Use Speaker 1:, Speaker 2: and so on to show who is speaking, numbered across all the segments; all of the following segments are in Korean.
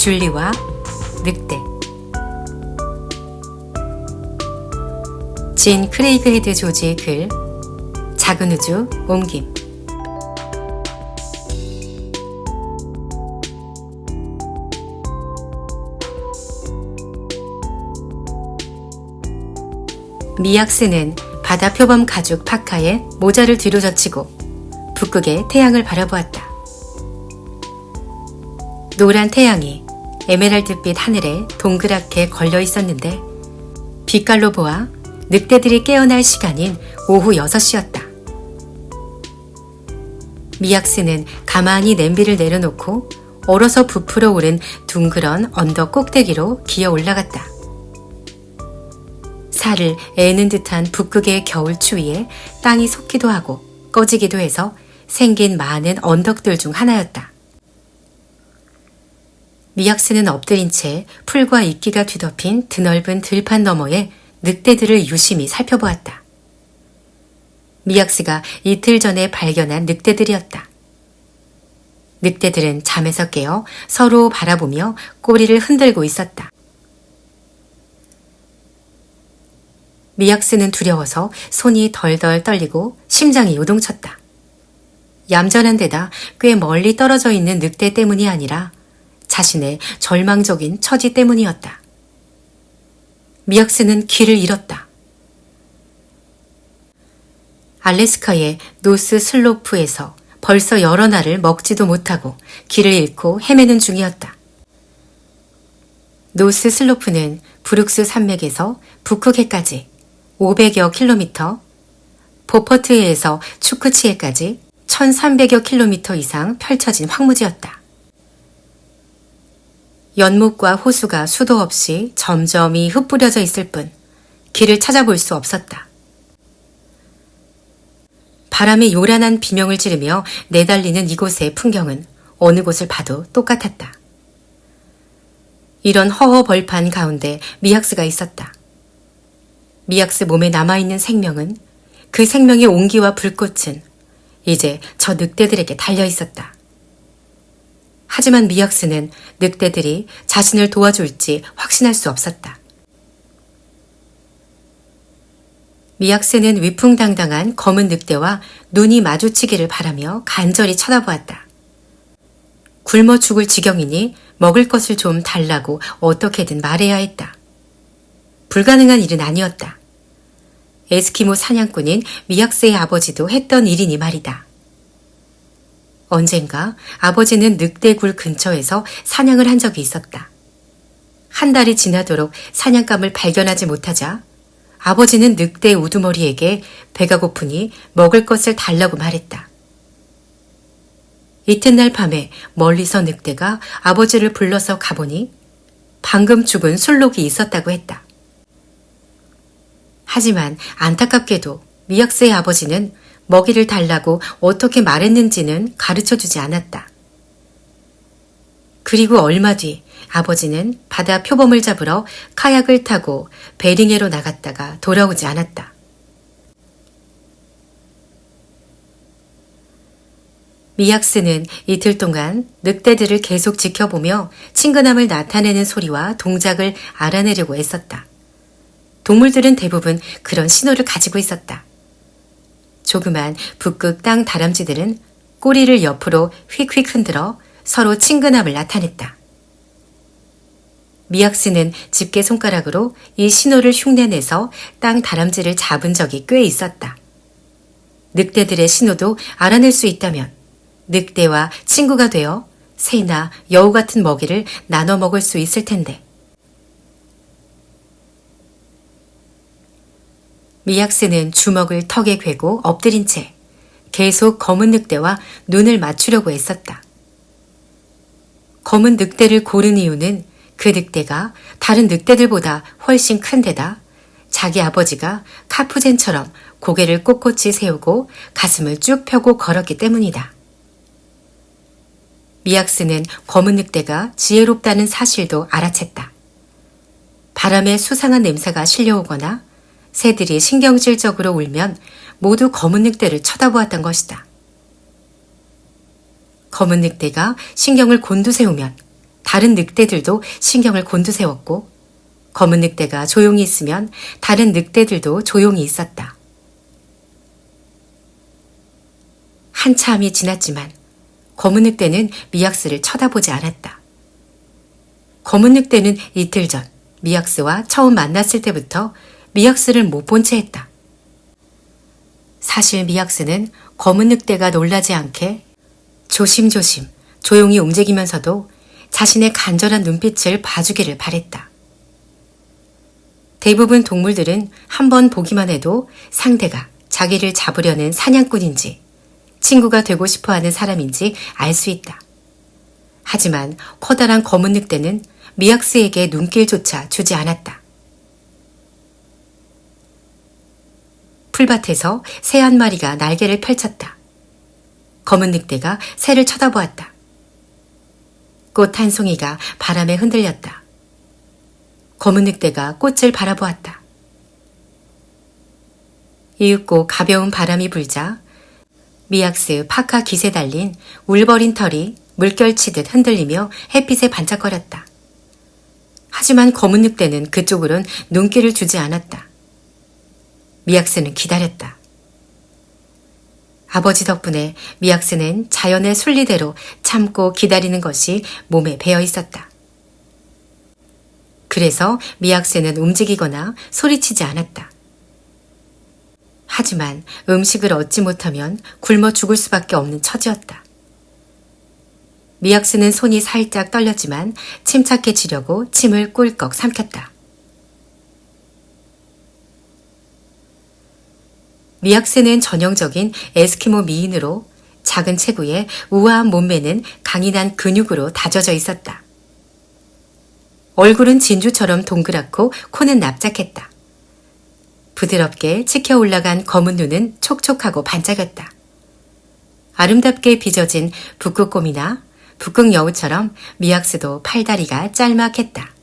Speaker 1: 줄리와 늑대. 진 크레이그 헤드 조지의 글, 작은 우주 옮김. 미약스는 바다 표범 가죽 파카에 모자를 뒤로 젖히고 북극의 태양을 바라보았다. 노란 태양이 에메랄드빛 하늘에 동그랗게 걸려 있었는데 빛깔로 보아 늑대들이 깨어날 시간인 오후 6시였다. 미약스는 가만히 냄비를 내려놓고 얼어서 부풀어 오른 둥그런 언덕 꼭대기로 기어 올라갔다. 살을 애는 듯한 북극의 겨울 추위에 땅이 솟기도 하고 꺼지기도 해서 생긴 많은 언덕들 중 하나였다. 미약스는 엎드린 채 풀과 이끼가 뒤덮인 드넓은 들판 너머에 늑대들을 유심히 살펴보았다. 미약스가 이틀 전에 발견한 늑대들이었다. 늑대들은 잠에서 깨어 서로 바라보며 꼬리를 흔들고 있었다. 미약스는 두려워서 손이 덜덜 떨리고 심장이 요동쳤다. 얌전한 데다 꽤 멀리 떨어져 있는 늑대 때문이 아니라 자신의 절망적인 처지 때문이었다. 미약스는 길을 잃었다. 알래스카의 노스 슬로프에서 벌써 여러 날을 먹지도 못하고 길을 잃고 헤매는 중이었다. 노스 슬로프는 브룩스 산맥에서 북극해까지 500여 킬로미터, 보퍼트해에서 추크치해까지 1300여 킬로미터 이상 펼쳐진 황무지였다. 연못과 호수가 수도 없이 점점이 흩뿌려져 있을 뿐 길을 찾아볼 수 없었다. 바람이 요란한 비명을 지르며 내달리는 이곳의 풍경은 어느 곳을 봐도 똑같았다. 이런 허허벌판 가운데 미약스가 있었다. 미약스 몸에 남아있는 생명은, 그 생명의 온기와 불꽃은 이제 저 늑대들에게 달려 있었다. 하지만 미약스는 늑대들이 자신을 도와줄지 확신할 수 없었다. 미약스는 위풍당당한 검은 늑대와 눈이 마주치기를 바라며 간절히 쳐다보았다. 굶어 죽을 지경이니 먹을 것을 좀 달라고 어떻게든 말해야 했다. 불가능한 일은 아니었다. 에스키모 사냥꾼인 미약스의 아버지도 했던 일이니 말이다. 언젠가 아버지는 늑대굴 근처에서 사냥을 한 적이 있었다. 한 달이 지나도록 사냥감을 발견하지 못하자 아버지는 늑대 우두머리에게 배가 고프니 먹을 것을 달라고 말했다. 이튿날 밤에 멀리서 늑대가 아버지를 불러서 가보니 방금 죽은 술록이 있었다고 했다. 하지만 안타깝게도 미약스의 아버지는 먹이를 달라고 어떻게 말했는지는 가르쳐주지 않았다. 그리고 얼마 뒤 아버지는 바다 표범을 잡으러 카약을 타고 베링해로 나갔다가 돌아오지 않았다. 미약스는 이틀 동안 늑대들을 계속 지켜보며 친근함을 나타내는 소리와 동작을 알아내려고 애썼다. 동물들은 대부분 그런 신호를 가지고 있었다. 조그만 북극 땅 다람쥐들은 꼬리를 옆으로 휙휙 흔들어 서로 친근함을 나타냈다. 미약스는 집게 손가락으로 이 신호를 흉내내서 땅 다람쥐를 잡은 적이 꽤 있었다. 늑대들의 신호도 알아낼 수 있다면 늑대와 친구가 되어 새나 여우 같은 먹이를 나눠 먹을 수 있을 텐데. 미약스는 주먹을 턱에 괴고 엎드린 채 계속 검은 늑대와 눈을 맞추려고 애썼다. 검은 늑대를 고른 이유는 그 늑대가 다른 늑대들보다 훨씬 큰 데다 자기 아버지가 카푸젠처럼 고개를 꼿꼿이 세우고 가슴을 쭉 펴고 걸었기 때문이다. 미약스는 검은 늑대가 지혜롭다는 사실도 알아챘다. 바람에 수상한 냄새가 실려오거나 새들이 신경질적으로 울면 모두 검은 늑대를 쳐다보았던 것이다. 검은 늑대가 신경을 곤두세우면 다른 늑대들도 신경을 곤두세웠고 검은 늑대가 조용히 있으면 다른 늑대들도 조용히 있었다. 한참이 지났지만 검은 늑대는 미약스를 쳐다보지 않았다. 검은 늑대는 이틀 전 미약스와 처음 만났을 때부터 미약스를 못 본 채 했다. 사실 미약스는 검은 늑대가 놀라지 않게 조심조심 조용히 움직이면서도 자신의 간절한 눈빛을 봐주기를 바랬다. 대부분 동물들은 한번 보기만 해도 상대가 자기를 잡으려는 사냥꾼인지 친구가 되고 싶어하는 사람인지 알 수 있다. 하지만 커다란 검은 늑대는 미약스에게 눈길조차 주지 않았다. 풀밭에서 새 한 마리가 날개를 펼쳤다. 검은 늑대가 새를 쳐다보았다. 꽃 한 송이가 바람에 흔들렸다. 검은 늑대가 꽃을 바라보았다. 이윽고 가벼운 바람이 불자 미약스 파카 깃에 달린 울버린 털이 물결치듯 흔들리며 햇빛에 반짝거렸다. 하지만 검은 늑대는 그쪽으론 눈길을 주지 않았다. 미약스는 기다렸다. 아버지 덕분에 미약스는 자연의 순리대로 참고 기다리는 것이 몸에 배어 있었다. 그래서 미약스는 움직이거나 소리치지 않았다. 하지만 음식을 얻지 못하면 굶어 죽을 수밖에 없는 처지였다. 미약스는 손이 살짝 떨렸지만 침착해지려고 침을 꿀꺽 삼켰다. 미약스는 전형적인 에스키모 미인으로 작은 체구에 우아한 몸매는 강인한 근육으로 다져져 있었다. 얼굴은 진주처럼 동그랗고 코는 납작했다. 부드럽게 치켜 올라간 검은 눈은 촉촉하고 반짝였다. 아름답게 빚어진 북극곰이나 북극여우처럼 미약스도 팔다리가 짤막했다.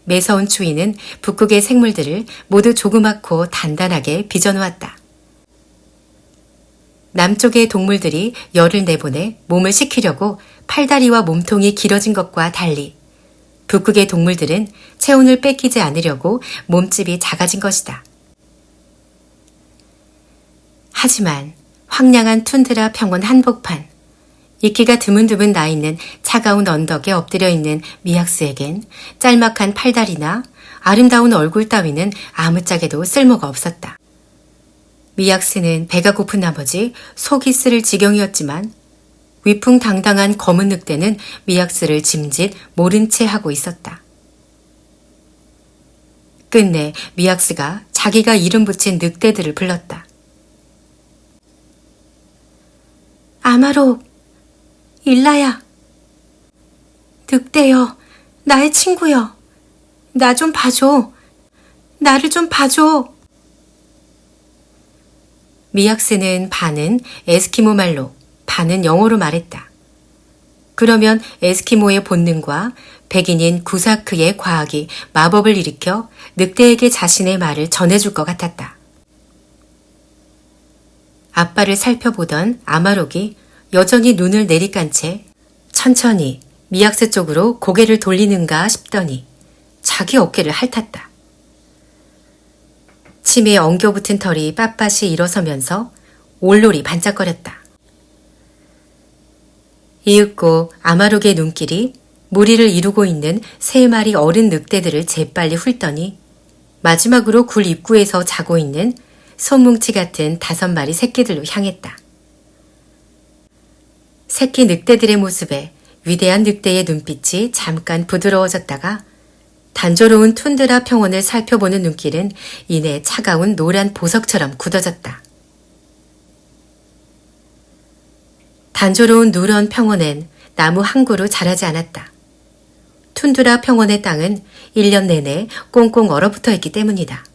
Speaker 1: 매서운 추위는 북극의 생물들을 모두 조그맣고 단단하게 빚어놓았다. 남쪽의 동물들이 열을 내보내 몸을 식히려고 팔다리와 몸통이 길어진 것과 달리 북극의 동물들은 체온을 뺏기지 않으려고 몸집이 작아진 것이다. 하지만 황량한 툰드라 평원 한복판, 이끼가 드문드문 나 있는 차가운 언덕에 엎드려 있는 미약스에겐 짤막한 팔다리나 아름다운 얼굴 따위는 아무짝에도 쓸모가 없었다. 미약스는 배가 고픈 나머지 속이 쓰릴 지경이었지만 위풍당당한 검은 늑대는 미약스를 짐짓 모른 채 하고 있었다. 끝내 미약스가 자기가 이름 붙인 늑대들을 불렀다. 아마록, 일라야, 늑대여, 나의 친구여, 나 좀 봐줘, 나를 좀 봐줘. 미약스는 반은 에스키모 말로, 반은 영어로 말했다. 그러면 에스키모의 본능과 백인인 구사크의 과학이 마법을 일으켜 늑대에게 자신의 말을 전해줄 것 같았다. 앞발을 살펴보던 아마록이 여전히 눈을 내리깐 채 천천히 미약스 쪽으로 고개를 돌리는가 싶더니 자기 어깨를 핥았다. 침에 엉겨붙은 털이 빳빳이 일어서면서 올놀이 반짝거렸다. 이윽고 아마록의 눈길이 무리를 이루고 있는 3마리 어른 늑대들을 재빨리 훑더니 마지막으로 굴 입구에서 자고 있는 손뭉치 같은 5마리 새끼들로 향했다. 새끼 늑대들의 모습에 위대한 늑대의 눈빛이 잠깐 부드러워졌다가 단조로운 툰드라 평원을 살펴보는 눈길은 이내 차가운 노란 보석처럼 굳어졌다. 단조로운 누런 평원엔 나무 한 그루 자라지 않았다. 툰드라 평원의 땅은 1년 내내 꽁꽁 얼어붙어 있기 때문이다.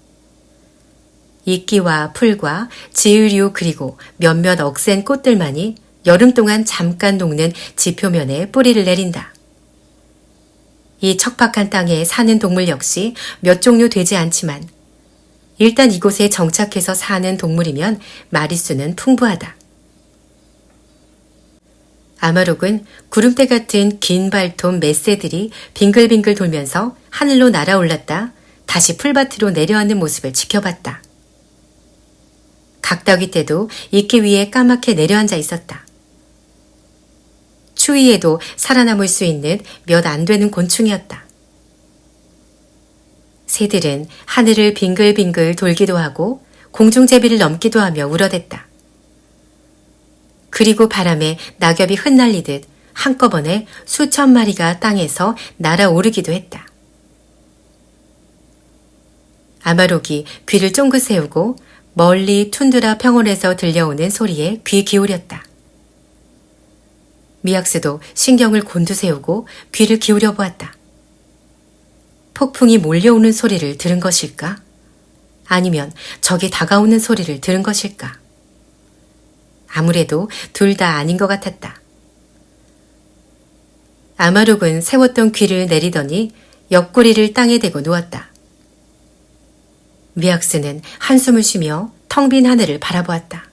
Speaker 1: 이끼와 풀과 지으류 그리고 몇몇 억센 꽃들만이 여름 동안 잠깐 녹는 지표면에 뿌리를 내린다. 이 척박한 땅에 사는 동물 역시 몇 종류 되지 않지만 일단 이곳에 정착해서 사는 동물이면 마리수는 풍부하다. 아마록은 구름대 같은 긴 발톱 메새들이 빙글빙글 돌면서 하늘로 날아올랐다 다시 풀밭으로 내려앉는 모습을 지켜봤다. 각덕이 때도 이끼 위에 까맣게 내려앉아 있었다. 추위에도 살아남을 수 있는 몇 안 되는 곤충이었다. 새들은 하늘을 빙글빙글 돌기도 하고 공중제비를 넘기도 하며 울어댔다. 그리고 바람에 낙엽이 흩날리듯 한꺼번에 수천 마리가 땅에서 날아오르기도 했다. 아마록이 귀를 쫑긋 세우고 멀리 툰드라 평원에서 들려오는 소리에 귀 기울였다. 미약스도 신경을 곤두세우고 귀를 기울여 보았다. 폭풍이 몰려오는 소리를 들은 것일까? 아니면 적이 다가오는 소리를 들은 것일까? 아무래도 둘 다 아닌 것 같았다. 아마록은 세웠던 귀를 내리더니 옆구리를 땅에 대고 누웠다. 미약스는 한숨을 쉬며 텅 빈 하늘을 바라보았다.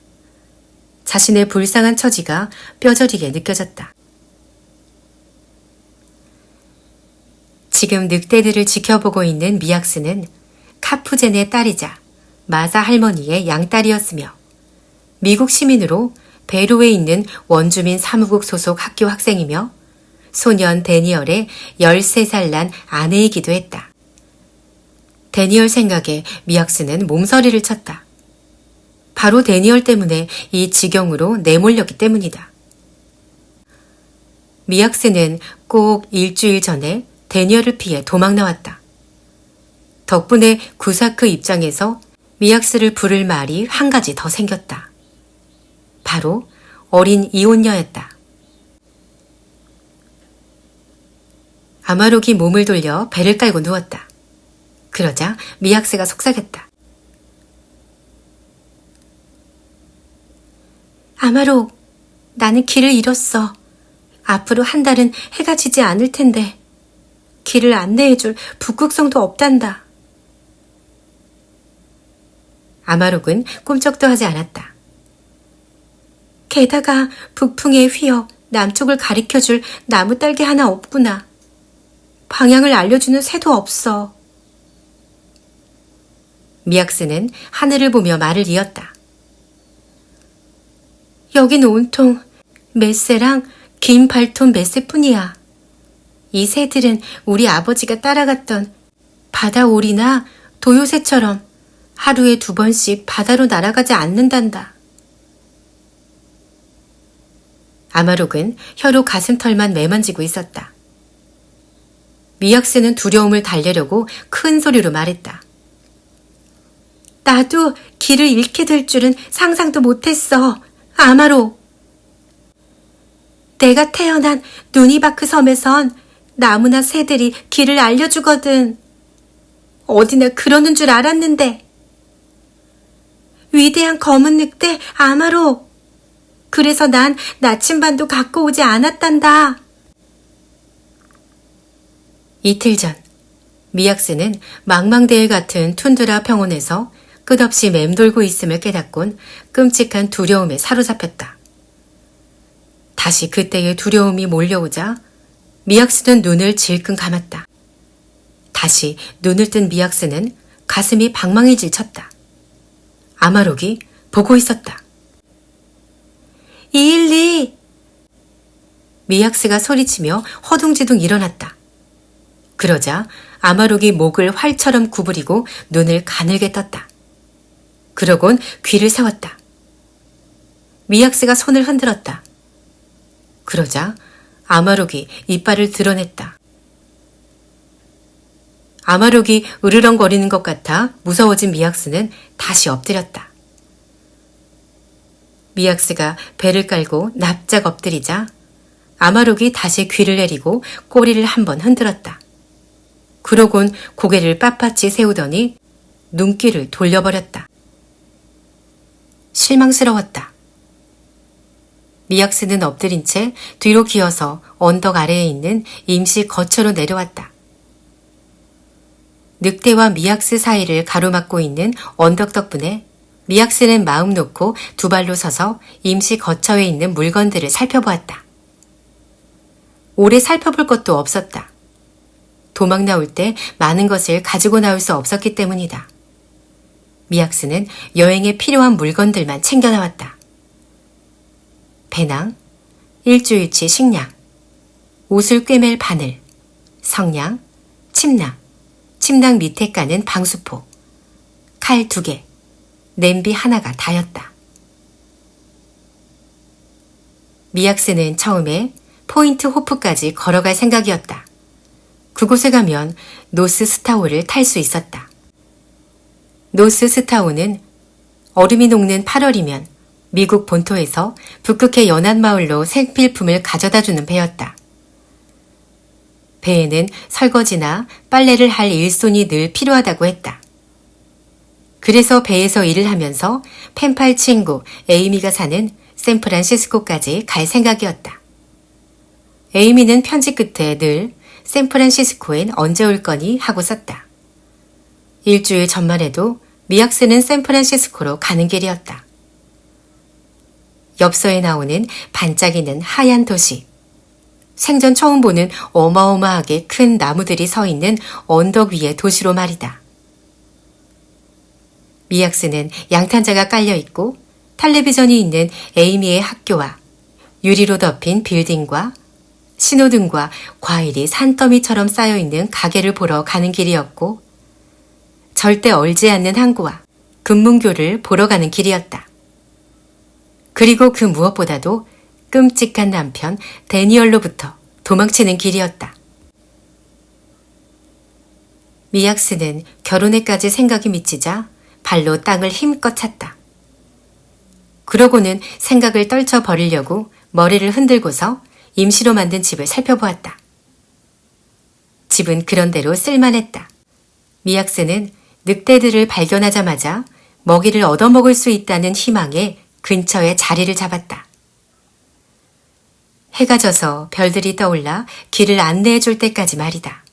Speaker 1: 자신의 불쌍한 처지가 뼈저리게 느껴졌다. 지금 늑대들을 지켜보고 있는 미약스는 카푸젠의 딸이자 마사 할머니의 양딸이었으며 미국 시민으로 베루에 있는 원주민 사무국 소속 학교 학생이며 소년 데니얼의 13살 난 아내이기도 했다. 데니얼 생각에 미약스는 몸서리를 쳤다. 바로 데니얼 때문에 이 지경으로 내몰렸기 때문이다. 미약스는 꼭 일주일 전에 데니얼을 피해 도망 나왔다. 덕분에 구사크 입장에서 미약스를 부를 말이 한 가지 더 생겼다. 바로 어린 이혼녀였다. 아마록이 몸을 돌려 배를 깔고 누웠다. 그러자 미약스가 속삭였다. 아마록, 나는 길을 잃었어. 앞으로 한 달은 해가 지지 않을 텐데 길을 안내해줄 북극성도 없단다. 아마록은 꿈쩍도 하지 않았다. 게다가 북풍에 휘어 남쪽을 가리켜줄 나무 딸기 하나 없구나. 방향을 알려주는 새도 없어. 미약스는 하늘을 보며 말을 이었다. 여긴 온통 메새랑 긴 발톱 메새뿐이야. 이 새들은 우리 아버지가 따라갔던 바다오리나 도요새처럼 하루에 2번씩 바다로 날아가지 않는단다. 아마록은 혀로 가슴털만 매만지고 있었다. 미약스는 두려움을 달래려고 큰 소리로 말했다. 나도 길을 잃게 될 줄은 상상도 못했어. 아마록. 내가 태어난 누니바크 섬에선 나무나 새들이 길을 알려주거든. 어디나 그러는 줄 알았는데. 위대한 검은 늑대 아마록. 그래서 난 나침반도 갖고 오지 않았단다. 이틀 전 미약스는 망망대해 같은 툰드라 평원에서 끝없이 맴돌고 있음을 깨닫곤 끔찍한 두려움에 사로잡혔다. 다시 그때의 두려움이 몰려오자 미약스는 눈을 질끈 감았다. 다시 눈을 뜬 미약스는 가슴이 방망이질 쳤다. 아마록이 보고 있었다. 212! 미약스가 소리치며 허둥지둥 일어났다. 그러자 아마록이 목을 활처럼 구부리고 눈을 가늘게 떴다. 그러곤 귀를 세웠다. 미약스가 손을 흔들었다. 그러자 아마록이 이빨을 드러냈다. 아마록이 으르렁거리는 것 같아 무서워진 미약스는 다시 엎드렸다. 미약스가 배를 깔고 납작 엎드리자 아마록이 다시 귀를 내리고 꼬리를 한번 흔들었다. 그러곤 고개를 빳빳이 세우더니 눈길을 돌려버렸다. 실망스러웠다. 미약스는 엎드린 채 뒤로 기어서 언덕 아래에 있는 임시 거처로 내려왔다. 늑대와 미약스 사이를 가로막고 있는 언덕 덕분에 미약스는 마음 놓고 2발로 서서 임시 거처에 있는 물건들을 살펴보았다. 오래 살펴볼 것도 없었다. 도망 나올 때 많은 것을 가지고 나올 수 없었기 때문이다. 미약스는 여행에 필요한 물건들만 챙겨 나왔다. 배낭, 일주일치 식량, 옷을 꿰맬 바늘, 성냥, 침낭, 침낭 밑에 까는 방수포, 칼 2개, 냄비 하나가 다였다. 미약스는 처음에 포인트 호프까지 걸어갈 생각이었다. 그곳에 가면 노스 스타오를 탈 수 있었다. 노스 스타오는 얼음이 녹는 8월이면 미국 본토에서 북극해 연안 마을로 생필품을 가져다주는 배였다. 배에는 설거지나 빨래를 할 일손이 늘 필요하다고 했다. 그래서 배에서 일을 하면서 펜팔 친구 에이미가 사는 샌프란시스코까지 갈 생각이었다. 에이미는 편지 끝에 늘 샌프란시스코엔 언제 올 거니 하고 썼다. 일주일 전만 해도 미약스는 샌프란시스코로 가는 길이었다. 엽서에 나오는 반짝이는 하얀 도시. 생전 처음 보는 어마어마하게 큰 나무들이 서 있는 언덕 위의 도시로 말이다. 미약스는 양탄자가 깔려있고 텔레비전이 있는 에이미의 학교와 유리로 덮인 빌딩과 신호등과 과일이 산더미처럼 쌓여있는 가게를 보러 가는 길이었고 절대 얼지 않는 항구와 금문교를 보러 가는 길이었다. 그리고 그 무엇보다도 끔찍한 남편 데니얼로부터 도망치는 길이었다. 미약스는 결혼에까지 생각이 미치자 발로 땅을 힘껏 찼다. 그러고는 생각을 떨쳐버리려고 머리를 흔들고서 임시로 만든 집을 살펴보았다. 집은 그런대로 쓸만했다. 미약스는 늑대들을 발견하자마자 먹이를 얻어먹을 수 있다는 희망에 근처에 자리를 잡았다. 해가 져서 별들이 떠올라 길을 안내해 줄 때까지 말이다.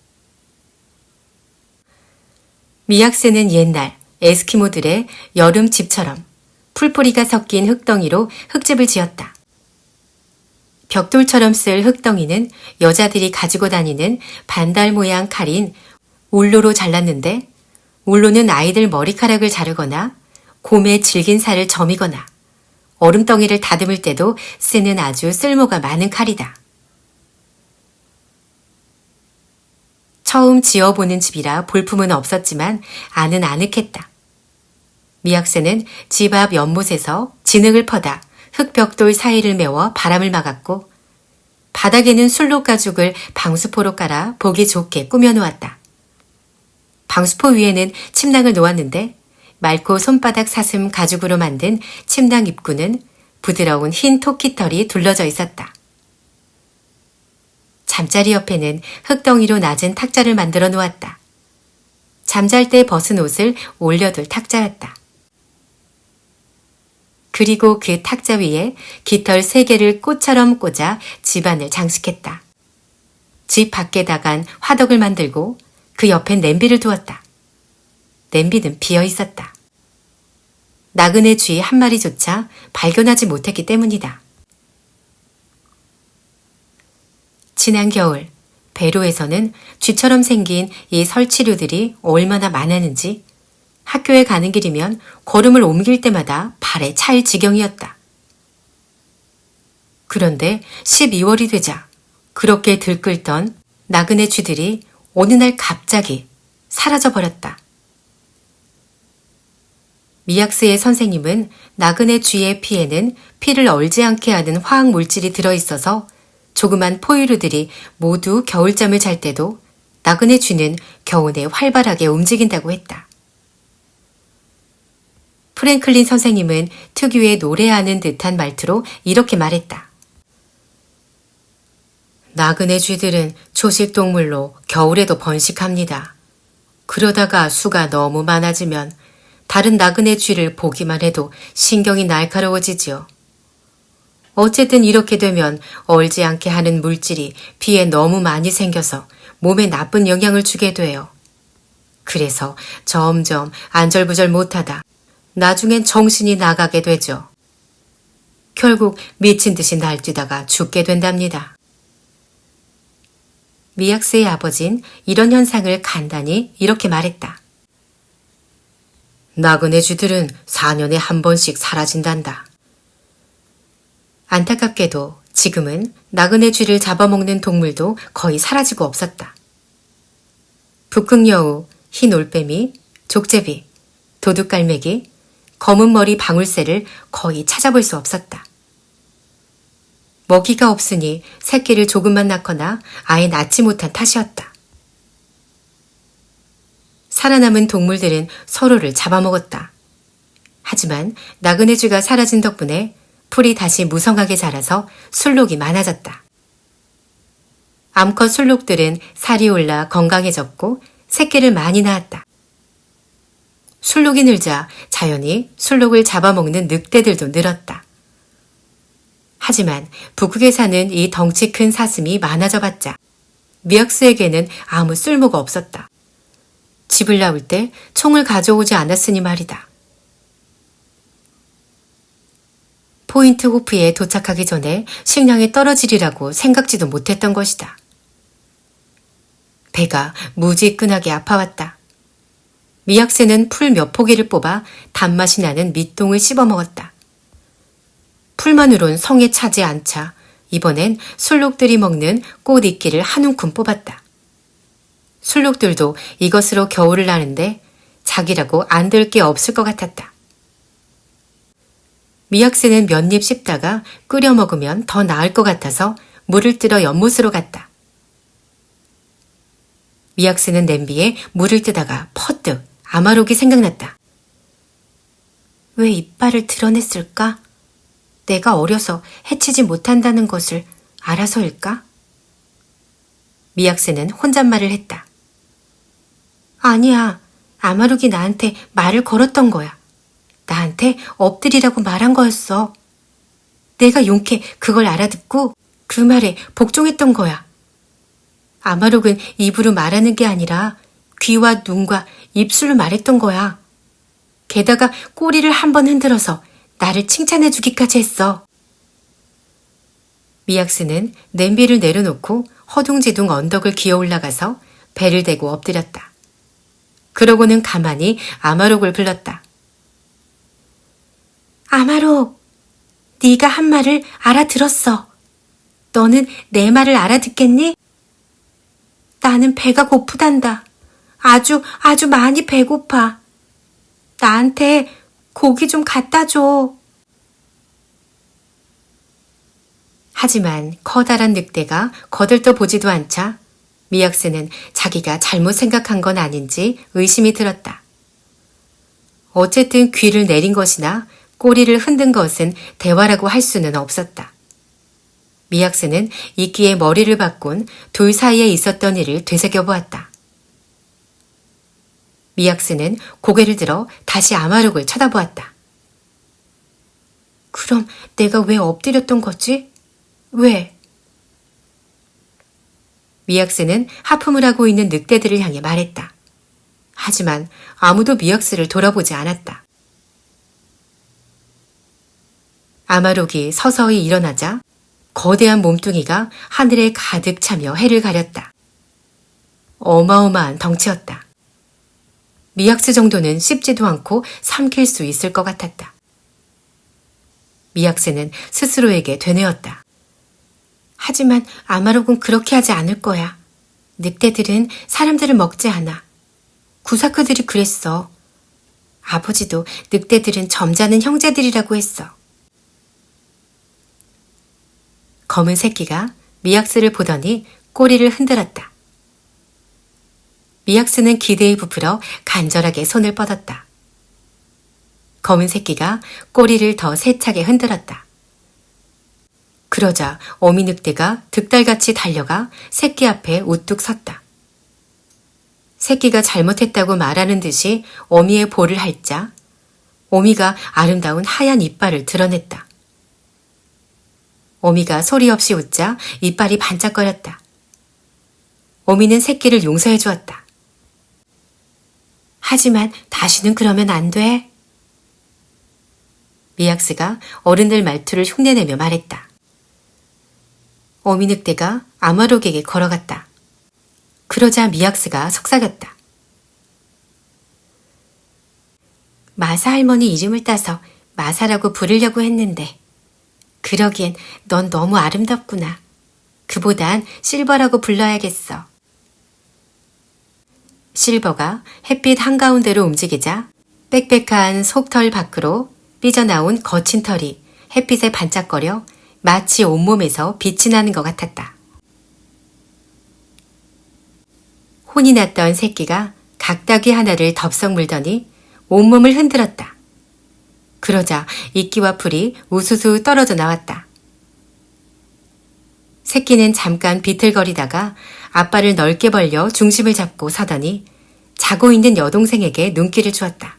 Speaker 1: 미약스는 옛날 에스키모들의 여름 집처럼 풀뿌리가 섞인 흙덩이로 흙집을 지었다. 벽돌처럼 쓸 흙덩이는 여자들이 가지고 다니는 반달 모양 칼인 울로로 잘랐는데 울로는 아이들 머리카락을 자르거나 곰의 질긴 살을 점이거나 얼음덩이를 다듬을 때도 쓰는 아주 쓸모가 많은 칼이다. 처음 지어보는 집이라 볼품은 없었지만 안은 아늑했다. 미약스는 집 앞 연못에서 진흙을 퍼다 흙벽돌 사이를 메워 바람을 막았고 바닥에는 술록 가죽을 방수포로 깔아 보기 좋게 꾸며놓았다. 방수포 위에는 침낭을 놓았는데 맑고 손바닥 사슴 가죽으로 만든 침낭 입구는 부드러운 흰 토끼털이 둘러져 있었다. 잠자리 옆에는 흙덩이로 낮은 탁자를 만들어 놓았다. 잠잘 때 벗은 옷을 올려둘 탁자였다. 그리고 그 탁자 위에 깃털 3개를 꽃처럼 꽂아 집안을 장식했다. 집 밖에다간 화덕을 만들고 그 옆엔 냄비를 두었다. 냄비는 비어 있었다. 나그네 쥐 한 마리조차 발견하지 못했기 때문이다. 지난 겨울 배로에서는 쥐처럼 생긴 이 설치류들이 얼마나 많았는지 학교에 가는 길이면 걸음을 옮길 때마다 발에 차일 지경이었다. 그런데 12월이 되자 그렇게 들끓던 나그네 쥐들이 어느 날 갑자기 사라져버렸다. 미약스의 선생님은 나그네 쥐의 피에는 피를 얼지 않게 하는 화학 물질이 들어있어서 조그만 포유류들이 모두 겨울잠을 잘 때도 나그네 쥐는 겨우내 활발하게 움직인다고 했다. 프랭클린 선생님은 특유의 노래하는 듯한 말투로 이렇게 말했다. 나그네 쥐들은 초식동물로 겨울에도 번식합니다. 그러다가 수가 너무 많아지면 다른 나그네 쥐를 보기만 해도 신경이 날카로워지지요. 어쨌든 이렇게 되면 얼지 않게 하는 물질이 피에 너무 많이 생겨서 몸에 나쁜 영향을 주게 돼요. 그래서 점점 안절부절 못하다 나중엔 정신이 나가게 되죠. 결국 미친 듯이 날뛰다가 죽게 된답니다. 미약스의 아버진 이런 현상을 간단히 이렇게 말했다. 나그네 쥐들은 4년에 한 번씩 사라진단다. 안타깝게도 지금은 나그네 쥐를 잡아먹는 동물도 거의 사라지고 없었다. 북극여우, 흰 올빼미, 족제비, 도둑갈매기, 검은 머리 방울새를 거의 찾아볼 수 없었다. 먹이가 없으니 새끼를 조금만 낳거나 아예 낳지 못한 탓이었다. 살아남은 동물들은 서로를 잡아먹었다. 하지만 나그네 쥐가 사라진 덕분에 풀이 다시 무성하게 자라서 술록이 많아졌다. 암컷 술록들은 살이 올라 건강해졌고 새끼를 많이 낳았다. 술록이 늘자 자연히 술록을 잡아먹는 늑대들도 늘었다. 하지만 북극에 사는 이 덩치 큰 사슴이 많아져 봤자 미약스에게는 아무 쓸모가 없었다. 집을 나올 때 총을 가져오지 않았으니 말이다. 포인트 호프에 도착하기 전에 식량이 떨어지리라고 생각지도 못했던 것이다. 배가 무지끈하게 아파왔다. 미약스는 풀 몇 포기를 뽑아 단맛이 나는 밑동을 씹어 먹었다. 풀만으론 성에 차지 않자 이번엔 술록들이 먹는 꽃 이끼를 한 움큼 뽑았다. 술록들도 이것으로 겨울을 나는데 자기라고 안 될 게 없을 것 같았다. 미약스는 몇 입 씹다가 끓여 먹으면 더 나을 것 같아서 물을 뜨러 연못으로 갔다. 미약스는 냄비에 물을 뜨다가 퍼뜩 아마록이 생각났다. 왜 이빨을 드러냈을까? 내가 어려서 해치지 못한다는 것을 알아서일까? 미약스는 혼잣말을 했다. 아니야, 아마록이 나한테 말을 걸었던 거야. 나한테 엎드리라고 말한 거였어. 내가 용케 그걸 알아듣고 그 말에 복종했던 거야. 아마록은 입으로 말하는 게 아니라 귀와 눈과 입술로 말했던 거야. 게다가 꼬리를 한번 흔들어서 나를 칭찬해 주기까지 했어. 미약스는 냄비를 내려놓고 허둥지둥 언덕을 기어 올라가서 배를 대고 엎드렸다. 그러고는 가만히 아마록을 불렀다. 아마록, 네가 한 말을 알아들었어. 너는 내 말을 알아듣겠니? 나는 배가 고프단다. 아주 많이 배고파. 나한테 고기 좀 갖다 줘. 하지만 커다란 늑대가 거들떠 보지도 않자 미약스는 자기가 잘못 생각한 건 아닌지 의심이 들었다. 어쨌든 귀를 내린 것이나 꼬리를 흔든 것은 대화라고 할 수는 없었다. 미약스는 이끼에 머리를 바꾼 돌 사이에 있었던 일을 되새겨보았다. 미약스는 고개를 들어 다시 아마록을 쳐다보았다. 그럼 내가 왜 엎드렸던 거지? 왜? 미약스는 하품을 하고 있는 늑대들을 향해 말했다. 하지만 아무도 미약스를 돌아보지 않았다. 아마록이 서서히 일어나자 거대한 몸뚱이가 하늘에 가득 차며 해를 가렸다. 어마어마한 덩치였다. 미약스 정도는 씹지도 않고 삼킬 수 있을 것 같았다. 미약스는 스스로에게 되뇌었다. 하지만 아마록은 그렇게 하지 않을 거야. 늑대들은 사람들을 먹지 않아. 구사크들이 그랬어. 아버지도 늑대들은 점잖은 형제들이라고 했어. 검은 새끼가 미약스를 보더니 꼬리를 흔들었다. 미약스는 기대에 부풀어 간절하게 손을 뻗었다. 검은 새끼가 꼬리를 더 세차게 흔들었다. 그러자 어미 늑대가 득달같이 달려가 새끼 앞에 우뚝 섰다. 새끼가 잘못했다고 말하는 듯이 어미의 볼을 핥자 어미가 아름다운 하얀 이빨을 드러냈다. 어미가 소리 없이 웃자 이빨이 반짝거렸다. 어미는 새끼를 용서해 주었다. 하지만 다시는 그러면 안 돼. 미약스가 어른들 말투를 흉내내며 말했다. 어미 늑대가 아마록에게 걸어갔다. 그러자 미약스가 속삭였다. 마사 할머니 이름을 따서 마사라고 부르려고 했는데 그러기엔 넌 너무 아름답구나. 그보단 실버라고 불러야겠어. 실버가 햇빛 한가운데로 움직이자 빽빽한 속털 밖으로 삐져나온 거친 털이 햇빛에 반짝거려 마치 온몸에서 빛이 나는 것 같았다. 혼이 났던 새끼가 각닭이 하나를 덥석 물더니 온몸을 흔들었다. 그러자 이끼와 풀이 우수수 떨어져 나왔다. 새끼는 잠깐 비틀거리다가 앞발을 넓게 벌려 중심을 잡고 서더니 자고 있는 여동생에게 눈길을 주었다.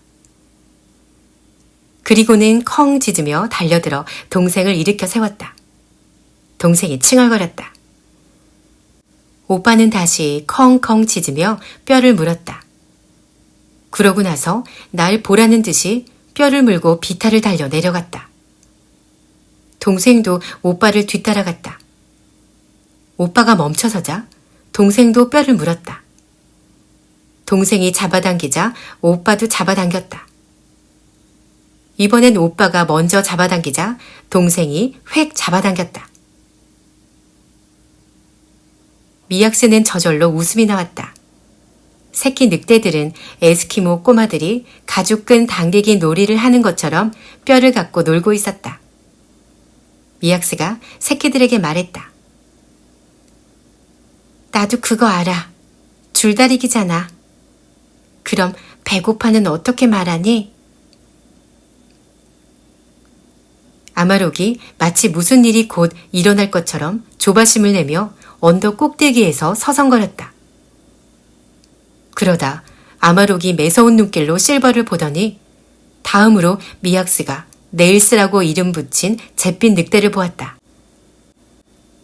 Speaker 1: 그리고는 컹 짖으며 달려들어 동생을 일으켜 세웠다. 동생이 칭얼거렸다. 오빠는 다시 컹컹 짖으며 뼈를 물었다. 그러고 나서 날 보라는 듯이 뼈를 물고 비탈을 달려 내려갔다. 동생도 오빠를 뒤따라갔다. 오빠가 멈춰서자 동생도 뼈를 물었다. 동생이 잡아당기자 오빠도 잡아당겼다. 이번엔 오빠가 먼저 잡아당기자 동생이 획 잡아당겼다. 미약스는 저절로 웃음이 나왔다. 새끼 늑대들은 에스키모 꼬마들이 가죽끈 당기기 놀이를 하는 것처럼 뼈를 갖고 놀고 있었다. 미약스가 새끼들에게 말했다. 나도 그거 알아. 줄다리기잖아. 그럼 배고파는 어떻게 말하니? 아마록이 마치 무슨 일이 곧 일어날 것처럼 조바심을 내며 언덕 꼭대기에서 서성거렸다. 그러다 아마록이 매서운 눈길로 실버를 보더니 다음으로 미약스가 네일스라고 이름 붙인 잿빛 늑대를 보았다.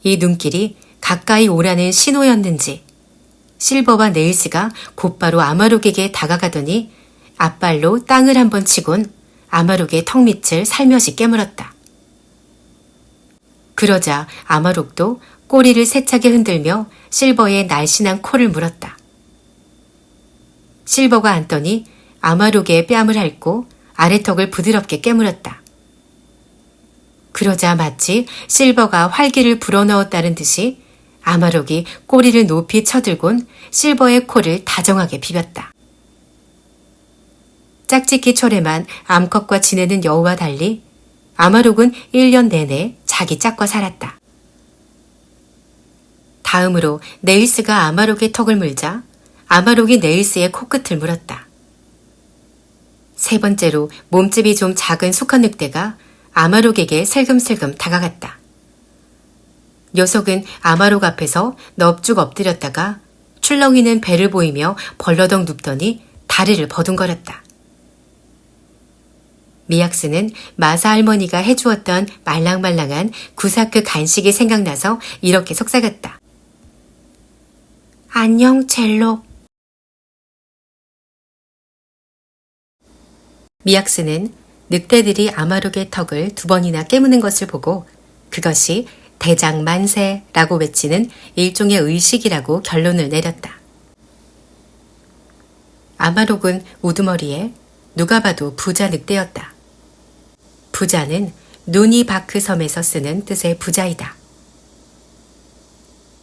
Speaker 1: 이 눈길이 가까이 오라는 신호였는지 실버와 네일스가 곧바로 아마록에게 다가가더니 앞발로 땅을 한번 치곤 아마록의 턱 밑을 살며시 깨물었다. 그러자 아마록도 꼬리를 세차게 흔들며 실버의 날씬한 코를 물었다. 실버가 앉더니 아마록의 뺨을 핥고 아래턱을 부드럽게 깨물었다. 그러자 마치 실버가 활기를 불어넣었다는 듯이 아마록이 꼬리를 높이 쳐들곤 실버의 코를 다정하게 비볐다. 짝짓기 초래만 암컷과 지내는 여우와 달리 아마록은 1년 내내 자기 짝과 살았다. 다음으로 네일스가 아마록의 턱을 물자 아마록이 네일스의 코끝을 물었다. 세 번째로 몸집이 좀 작은 수컷 늑대가 아마록에게 슬금슬금 다가갔다. 녀석은 아마록 앞에서 넙죽 엎드렸다가 출렁이는 배를 보이며 벌러덩 눕더니 다리를 버둥거렸다. 미약스는 마사 할머니가 해주었던 말랑말랑한 구사크 간식이 생각나서 이렇게 속삭였다. 안녕, 젤로. 미약스는 늑대들이 아마록의 턱을 2번이나 깨무는 것을 보고 그것이 대장 만세라고 외치는 일종의 의식이라고 결론을 내렸다. 아마록은 우두머리에 누가 봐도 부자 늑대였다. 부자는 누니바크 섬에서 쓰는 뜻의 부자이다.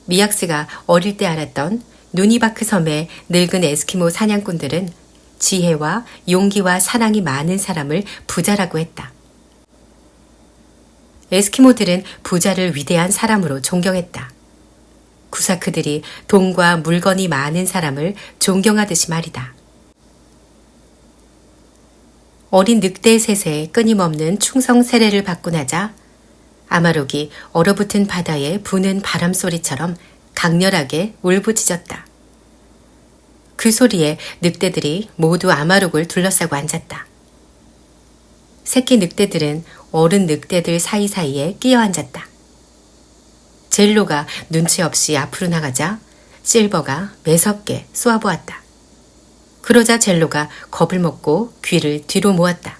Speaker 1: 미약스가 어릴 때 알았던 누니바크 섬의 늙은 에스키모 사냥꾼들은 지혜와 용기와 사랑이 많은 사람을 부자라고 했다. 에스키모들은 부자를 위대한 사람으로 존경했다. 구사크들이 돈과 물건이 많은 사람을 존경하듯이 말이다. 어린 늑대 셋의 끊임없는 충성 세례를 받고 나자 아마록이 얼어붙은 바다에 부는 바람 소리처럼 강렬하게 울부짖었다. 그 소리에 늑대들이 모두 아마록을 둘러싸고 앉았다. 새끼 늑대들은 어른 늑대들 사이사이에 끼어 앉았다. 젤로가 눈치 없이 앞으로 나가자 실버가 매섭게 쏘아보았다. 그러자 젤로가 겁을 먹고 귀를 뒤로 모았다.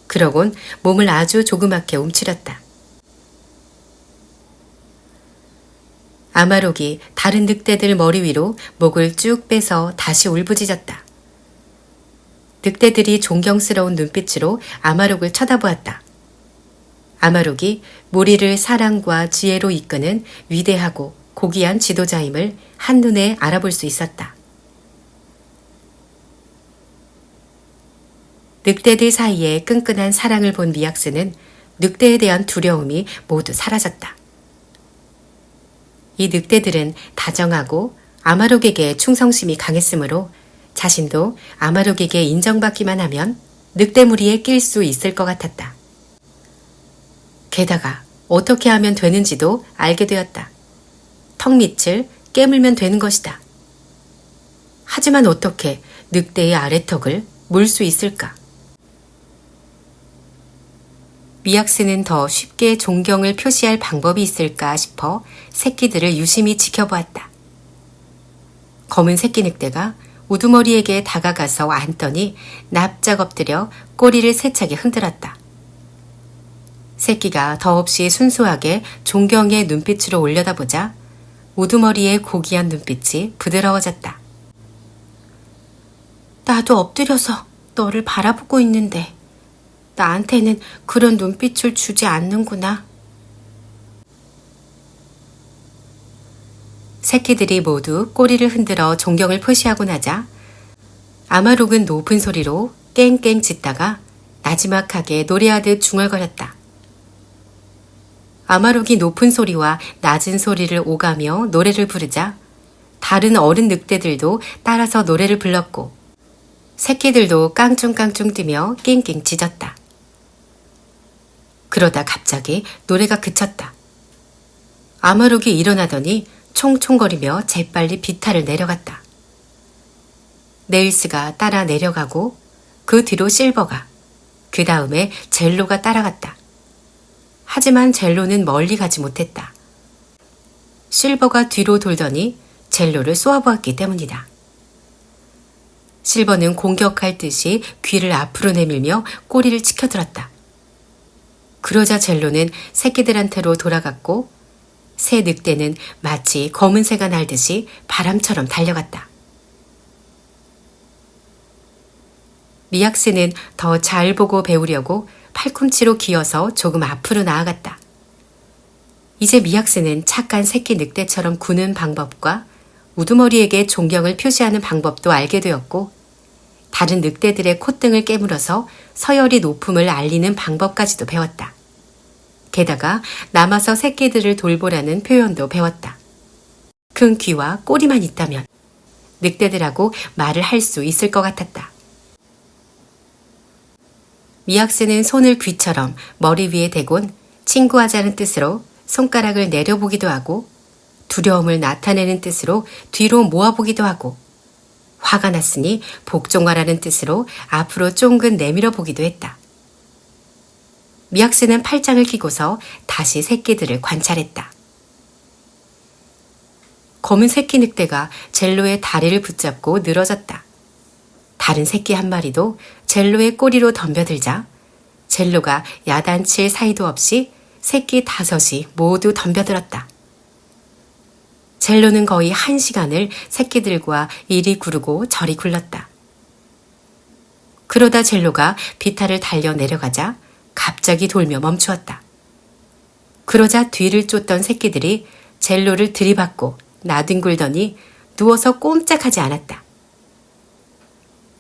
Speaker 1: 그러곤 몸을 아주 조그맣게 움츠렸다. 아마록이 다른 늑대들 머리 위로 목을 쭉 빼서 다시 울부짖었다. 늑대들이 존경스러운 눈빛으로 아마록을 쳐다보았다. 아마록이 무리를 사랑과 지혜로 이끄는 위대하고 고귀한 지도자임을 한눈에 알아볼 수 있었다. 늑대들 사이에 끈끈한 사랑을 본 미약스는 늑대에 대한 두려움이 모두 사라졌다. 이 늑대들은 다정하고 아마록에게 충성심이 강했으므로 자신도 아마록에게 인정받기만 하면 늑대 무리에 낄 수 있을 것 같았다. 게다가 어떻게 하면 되는지도 알게 되었다. 턱 밑을 깨물면 되는 것이다. 하지만 어떻게 늑대의 아래턱을 물 수 있을까? 미약스는 더 쉽게 존경을 표시할 방법이 있을까 싶어 새끼들을 유심히 지켜보았다. 검은 새끼 늑대가 우두머리에게 다가가서 앉더니 납작 엎드려 꼬리를 세차게 흔들었다. 새끼가 더없이 순수하게 존경의 눈빛으로 올려다보자 우두머리의 고귀한 눈빛이 부드러워졌다. 나도 엎드려서 너를 바라보고 있는데 나한테는 그런 눈빛을 주지 않는구나. 새끼들이 모두 꼬리를 흔들어 존경을 표시하고 나자 아마록은 높은 소리로 깽깽 짖다가 나지막하게 노래하듯 중얼거렸다. 아마록이 높은 소리와 낮은 소리를 오가며 노래를 부르자 다른 어른 늑대들도 따라서 노래를 불렀고 새끼들도 깡충깡충 뛰며 낑낑 짖었다. 그러다 갑자기 노래가 그쳤다. 아마록이 일어나더니 총총거리며 재빨리 비탈을 내려갔다. 네일스가 따라 내려가고 그 뒤로 실버가, 그 다음에 젤로가 따라갔다. 하지만 젤로는 멀리 가지 못했다. 실버가 뒤로 돌더니 젤로를 쏘아보았기 때문이다. 실버는 공격할 듯이 귀를 앞으로 내밀며 꼬리를 치켜들었다. 그러자 젤로는 새끼들한테로 돌아갔고 새 늑대는 마치 검은 새가 날듯이 바람처럼 달려갔다. 미약스는 더 잘 보고 배우려고 팔꿈치로 기어서 조금 앞으로 나아갔다. 이제 미약스는 착한 새끼 늑대처럼 구는 방법과 우두머리에게 존경을 표시하는 방법도 알게 되었고 다른 늑대들의 콧등을 깨물어서 서열이 높음을 알리는 방법까지도 배웠다. 게다가 남아서 새끼들을 돌보라는 표현도 배웠다. 큰 귀와 꼬리만 있다면 늑대들하고 말을 할 수 있을 것 같았다. 미약스는 손을 귀처럼 머리 위에 대곤 친구하자는 뜻으로 손가락을 내려보기도 하고 두려움을 나타내는 뜻으로 뒤로 모아보기도 하고 화가 났으니 복종하라는 뜻으로 앞으로 쫑긋 내밀어 보기도 했다. 미약스는 팔짱을 끼고서 다시 새끼들을 관찰했다. 검은 새끼 늑대가 젤로의 다리를 붙잡고 늘어졌다. 다른 새끼 한 마리도 젤로의 꼬리로 덤벼들자 젤로가 야단칠 사이도 없이 새끼 5이 모두 덤벼들었다. 젤로는 거의 1시간을 새끼들과 이리 구르고 저리 굴렀다. 그러다 젤로가 비탈을 달려 내려가자 갑자기 돌며 멈추었다. 그러자 뒤를 쫓던 새끼들이 젤로를 들이받고 나뒹굴더니 누워서 꼼짝하지 않았다.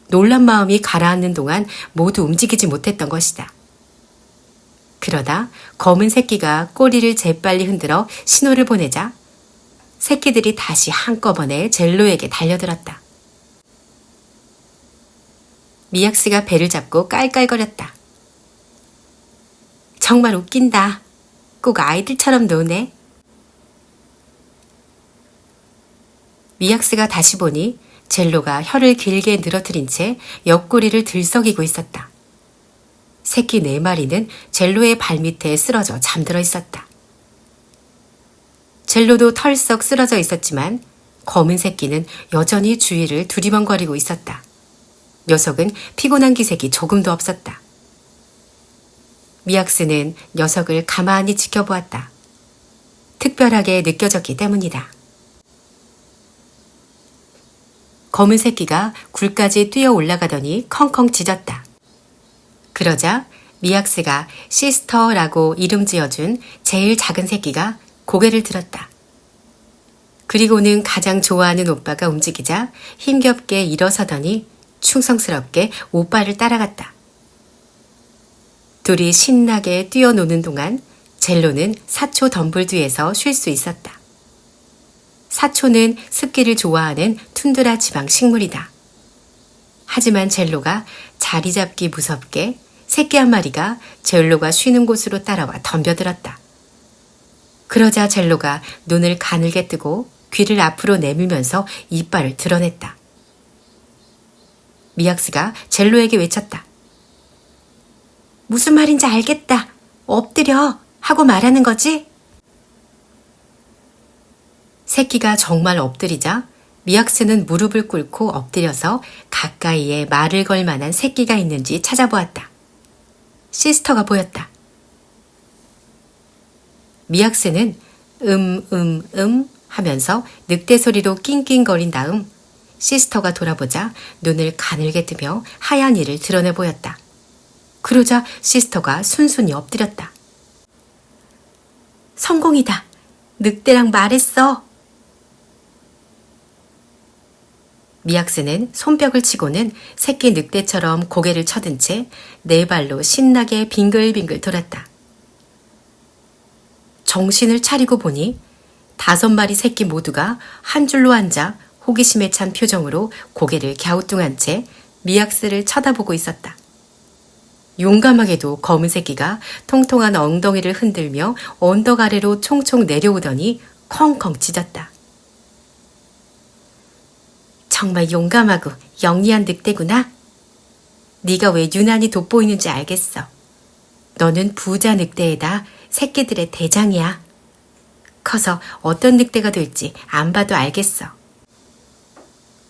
Speaker 1: 놀란 마음이 가라앉는 동안 모두 움직이지 못했던 것이다. 그러다 검은 새끼가 꼬리를 재빨리 흔들어 신호를 보내자 새끼들이 다시 한꺼번에 젤로에게 달려들었다. 미약스가 배를 잡고 깔깔거렸다. 정말 웃긴다. 꼭 아이들처럼 노네. 미약스가 다시 보니 젤로가 혀를 길게 늘어뜨린 채 옆구리를 들썩이고 있었다. 새끼 4마리는 젤로의 발밑에 쓰러져 잠들어 있었다. 젤로도 털썩 쓰러져 있었지만 검은 새끼는 여전히 주위를 두리번거리고 있었다. 녀석은 피곤한 기색이 조금도 없었다. 미약스는 녀석을 가만히 지켜보았다. 특별하게 느껴졌기 때문이다. 검은 새끼가 굴까지 뛰어 올라가더니 컹컹 짖었다. 그러자 미약스가 시스터라고 이름 지어준 제일 작은 새끼가 고개를 들었다. 그리고는 가장 좋아하는 오빠가 움직이자 힘겹게 일어서더니 충성스럽게 오빠를 따라갔다. 둘이 신나게 뛰어노는 동안 젤로는 사초 덤불 뒤에서 쉴 수 있었다. 사초는 습기를 좋아하는 툰드라 지방 식물이다. 하지만 젤로가 자리 잡기 무섭게 새끼 한 마리가 젤로가 쉬는 곳으로 따라와 덤벼들었다. 그러자 젤로가 눈을 가늘게 뜨고 귀를 앞으로 내밀면서 이빨을 드러냈다. 미약스가 젤로에게 외쳤다. 무슨 말인지 알겠다. 엎드려 하고 말하는 거지? 새끼가 정말 엎드리자 미약스는 무릎을 꿇고 엎드려서 가까이에 말을 걸 만한 새끼가 있는지 찾아보았다. 시스터가 보였다. 미약스는 하면서 늑대 소리로 낑낑거린 다음 시스터가 돌아보자 눈을 가늘게 뜨며 하얀 이를 드러내 보였다. 그러자 시스터가 순순히 엎드렸다. 성공이다. 늑대랑 말했어. 미약스는 손뼉을 치고는 새끼 늑대처럼 고개를 쳐든 채 네 발로 신나게 빙글빙글 돌았다. 정신을 차리고 보니 5마리 새끼 모두가 한 줄로 앉아 호기심에 찬 표정으로 고개를 갸우뚱한 채 미약스를 쳐다보고 있었다. 용감하게도 검은 새끼가 통통한 엉덩이를 흔들며 언덕 아래로 총총 내려오더니 컹컹 짖었다. 정말 용감하고 영리한 늑대구나. 네가 왜 유난히 돋보이는지 알겠어. 너는 부자 늑대에다 새끼들의 대장이야. 커서 어떤 늑대가 될지 안 봐도 알겠어.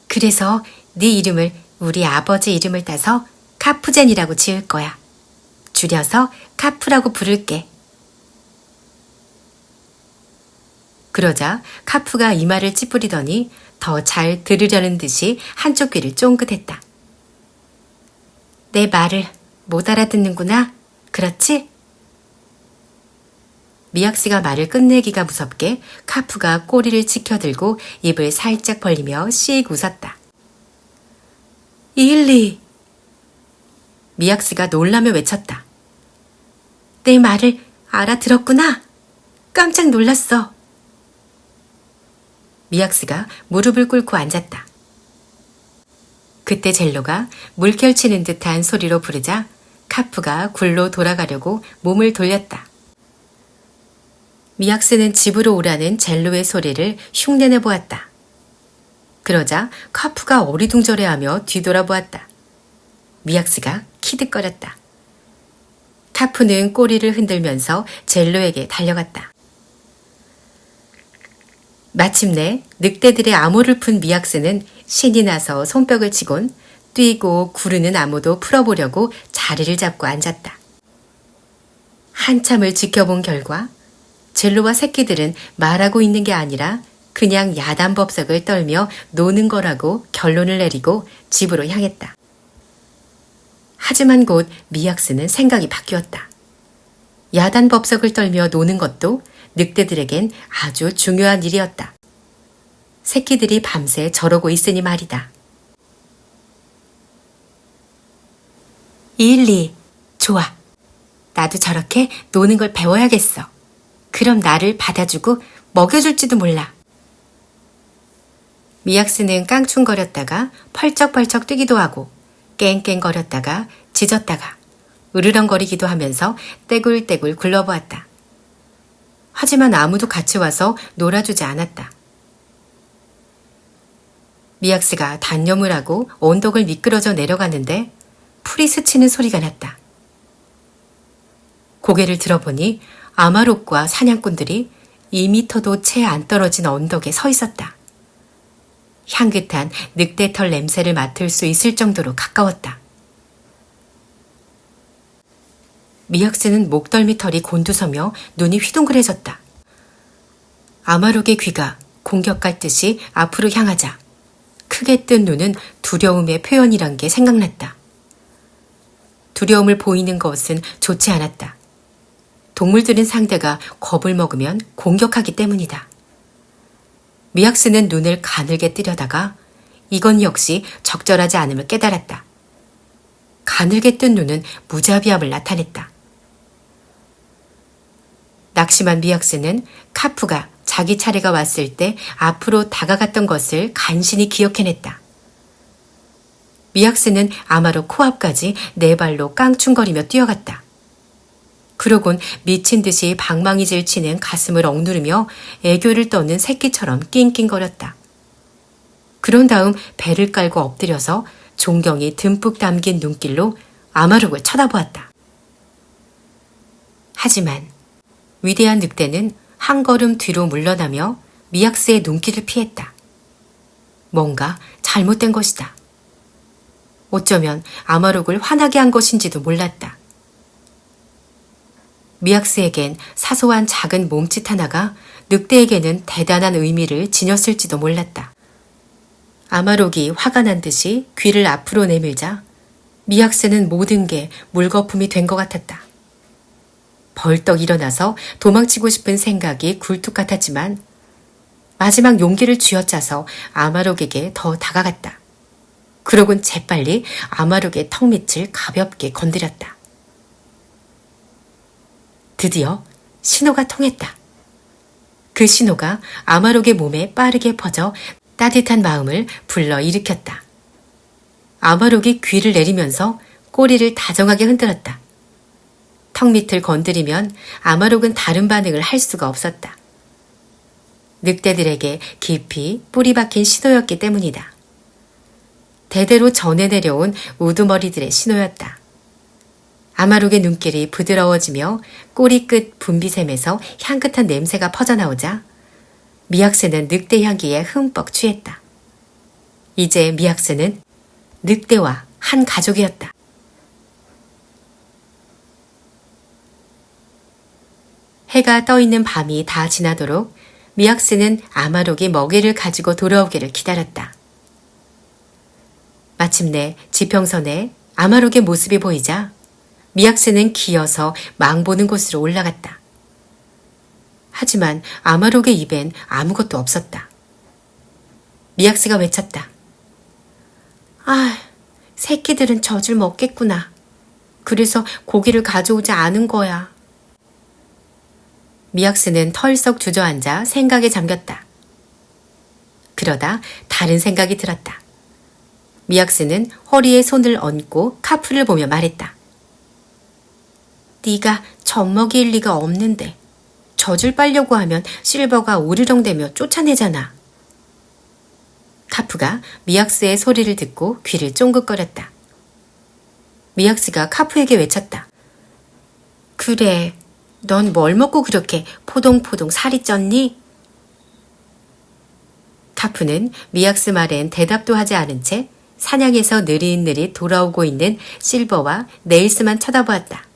Speaker 1: 그래서 네 이름을 우리 아버지 이름을 따서 카푸젠이라고 지을 거야. 줄여서 카푸라고 부를게. 그러자 카푸가 이마를 찌푸리더니 더 잘 들으려는 듯이 한쪽 귀를 쫑긋했다. 내 말을 못 알아듣는구나. 그렇지? 미약스가 말을 끝내기가 무섭게 카푸가 꼬리를 치켜들고 입을 살짝 벌리며 씩 웃었다. 일리! 미약스가 놀라며 외쳤다. 내 말을 알아들었구나. 깜짝 놀랐어. 미약스가 무릎을 꿇고 앉았다. 그때 젤로가 물결치는 듯한 소리로 부르자 카푸가 굴로 돌아가려고 몸을 돌렸다. 미약스는 집으로 오라는 젤로의 소리를 흉내내 보았다. 그러자 카푸가 어리둥절해하며 뒤돌아보았다. 미약스가 키득거렸다. 카푸는 꼬리를 흔들면서 젤로에게 달려갔다. 마침내 늑대들의 암호를 푼 미약스는 신이 나서 손뼉을 치곤 뛰고 구르는 암호도 풀어보려고 자리를 잡고 앉았다. 한참을 지켜본 결과 젤로와 새끼들은 말하고 있는 게 아니라 그냥 야단법석을 떨며 노는 거라고 결론을 내리고 집으로 향했다. 하지만 곧 미약스는 생각이 바뀌었다. 야단법석을 떨며 노는 것도 늑대들에겐 아주 중요한 일이었다. 새끼들이 밤새 저러고 있으니 말이다. 일리, 좋아. 나도 저렇게 노는 걸 배워야겠어. 그럼 나를 받아주고 먹여줄지도 몰라. 미약스는 깡충거렸다가 펄쩍펄쩍 뛰기도 하고 깽깽거렸다가 짖었다가 으르렁거리기도 하면서 떼굴떼굴 굴러보았다. 하지만 아무도 같이 와서 놀아주지 않았다. 미약스가 단념을 하고 언덕을 미끄러져 내려가는데 풀이 스치는 소리가 났다. 고개를 들어보니 아마롯과 사냥꾼들이 2미터도 채 안 떨어진 언덕에 서 있었다. 향긋한 늑대털 냄새를 맡을 수 있을 정도로 가까웠다. 미약스는 목덜미 털이 곤두서며 눈이 휘둥그레졌다. 아마록의 귀가 공격할 듯이 앞으로 향하자 크게 뜬 눈은 두려움의 표현이란 게 생각났다. 두려움을 보이는 것은 좋지 않았다. 동물들은 상대가 겁을 먹으면 공격하기 때문이다. 미약스는 눈을 가늘게 뜨려다가 이건 역시 적절하지 않음을 깨달았다. 가늘게 뜬 눈은 무자비함을 나타냈다. 낙심한 미약스는 카프가 자기 차례가 왔을 때 앞으로 다가갔던 것을 간신히 기억해냈다. 미약스는 아마로 코앞까지 네 발로 깡충거리며 뛰어갔다. 그러곤 미친 듯이 방망이질 치는 가슴을 억누르며 애교를 떠는 새끼처럼 낑낑거렸다. 그런 다음 배를 깔고 엎드려서 존경이 듬뿍 담긴 눈길로 아마록을 쳐다보았다. 하지만 위대한 늑대는 한 걸음 뒤로 물러나며 미약스의 눈길을 피했다. 뭔가 잘못된 것이다. 어쩌면 아마록을 화나게 한 것인지도 몰랐다. 미약스에겐 사소한 작은 몸짓 하나가 늑대에게는 대단한 의미를 지녔을지도 몰랐다. 아마록이 화가 난 듯이 귀를 앞으로 내밀자 미약스는 모든 게 물거품이 된 것 같았다. 벌떡 일어나서 도망치고 싶은 생각이 굴뚝 같았지만 마지막 용기를 쥐어짜서 아마록에게 더 다가갔다. 그러곤 재빨리 아마록의 턱 밑을 가볍게 건드렸다. 드디어 신호가 통했다. 그 신호가 아마록의 몸에 빠르게 퍼져 따뜻한 마음을 불러일으켰다. 아마록이 귀를 내리면서 꼬리를 다정하게 흔들었다. 턱 밑을 건드리면 아마록은 다른 반응을 할 수가 없었다. 늑대들에게 깊이 뿌리 박힌 신호였기 때문이다. 대대로 전해 내려온 우두머리들의 신호였다. 아마록의 눈길이 부드러워지며 꼬리 끝 분비샘에서 향긋한 냄새가 퍼져나오자 미약스는 늑대 향기에 흠뻑 취했다. 이제 미약스는 늑대와 한 가족이었다. 해가 떠있는 밤이 다 지나도록 미약스는 아마록이 먹이를 가지고 돌아오기를 기다렸다. 마침내 지평선에 아마록의 모습이 보이자 미약스는 기어서 망보는 곳으로 올라갔다. 하지만 아마록의 입엔 아무것도 없었다. 미약스가 외쳤다. 아, 새끼들은 젖을 먹겠구나. 그래서 고기를 가져오지 않은 거야. 미약스는 털썩 주저앉아 생각에 잠겼다. 그러다 다른 생각이 들었다. 미약스는 허리에 손을 얹고 카프를 보며 말했다. 네가 젖 먹일 리가 없는데 젖을 빨려고 하면 실버가 우르렁대며 쫓아내잖아. 카프가 미약스의 소리를 듣고 귀를 쫑긋거렸다. 미약스가 카프에게 외쳤다. 그래, 넌 뭘 먹고 그렇게 포동포동 살이 쪘니? 카프는 미약스 말엔 대답도 하지 않은 채 사냥에서 느릿느릿 돌아오고 있는 실버와 네일스만 쳐다보았다.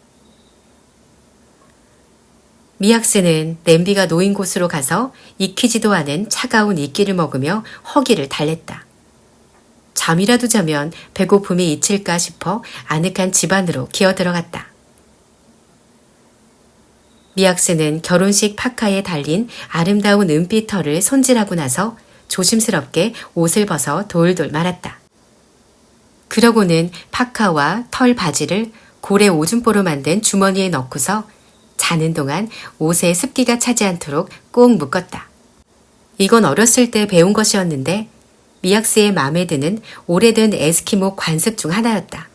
Speaker 1: 미약스는 냄비가 놓인 곳으로 가서 익히지도 않은 차가운 이끼를 먹으며 허기를 달랬다. 잠이라도 자면 배고픔이 잊힐까 싶어 아늑한 집 안으로 기어들어갔다. 미약스는 결혼식 파카에 달린 아름다운 은빛 털을 손질하고 나서 조심스럽게 옷을 벗어 돌돌 말았다. 그러고는 파카와 털 바지를 고래 오줌보로 만든 주머니에 넣고서 자는 동안 옷에 습기가 차지 않도록 꼭 묶었다. 이건 어렸을 때 배운 것이었는데 미약스의 마음에 드는 오래된 에스키모 관습 중 하나였다.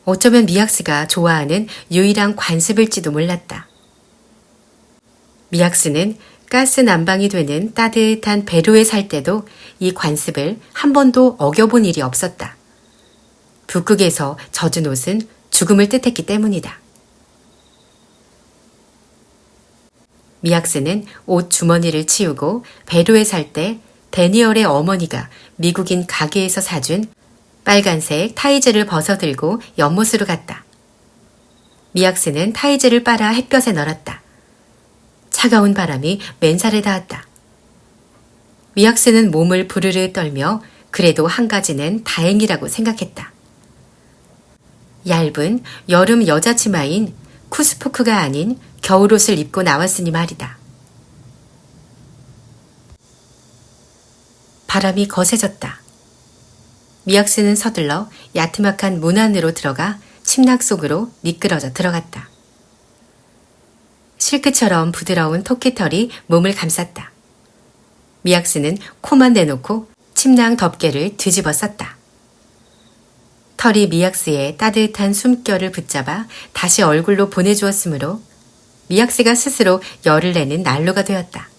Speaker 1: 어쩌면 미약스가 좋아하는 유일한 관습일지도 몰랐다. 미약스는 가스 난방이 되는 따뜻한 배로에 살 때도 이 관습을 한 번도 어겨본 일이 없었다. 북극에서 젖은 옷은 죽음을 뜻했기 때문이다. 미약스는 옷 주머니를 치우고 배로에 살 때 데니얼의 어머니가 미국인 가게에서 사준 빨간색 타이즈를 벗어들고 연못으로 갔다. 미약스는 타이즈를 빨아 햇볕에 널었다. 차가운 바람이 맨살에 닿았다. 미학스는 몸을 부르르 떨며 그래도 한 가지는 다행이라고 생각했다. 얇은 여름 여자 치마인 쿠스포크가 아닌 겨울옷을 입고 나왔으니 말이다. 바람이 거세졌다. 미학스는 서둘러 야트막한 문 안으로 들어가 침낭 속으로 미끄러져 들어갔다. 실크처럼 부드러운 토끼털이 몸을 감쌌다. 미학스는 코만 내놓고 침낭 덮개를 뒤집어 썼다. 털이 미학스의 따뜻한 숨결을 붙잡아 다시 얼굴로 보내주었으므로 미학스가 스스로 열을 내는 난로가 되었다.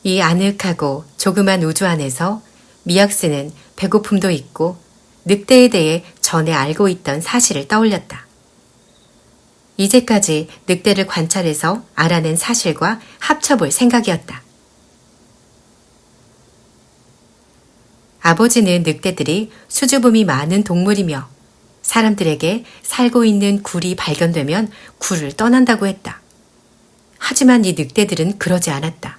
Speaker 1: 이 아늑하고 조그만 우주 안에서 미학스는 배고픔도 있고 늑대에 대해 전에 알고 있던 사실을 떠올렸다. 이제까지 늑대를 관찰해서 알아낸 사실과 합쳐볼 생각이었다. 아버지는 늑대들이 수줍음이 많은 동물이며 사람들에게 살고 있는 굴이 발견되면 굴을 떠난다고 했다. 하지만 이 늑대들은 그러지 않았다.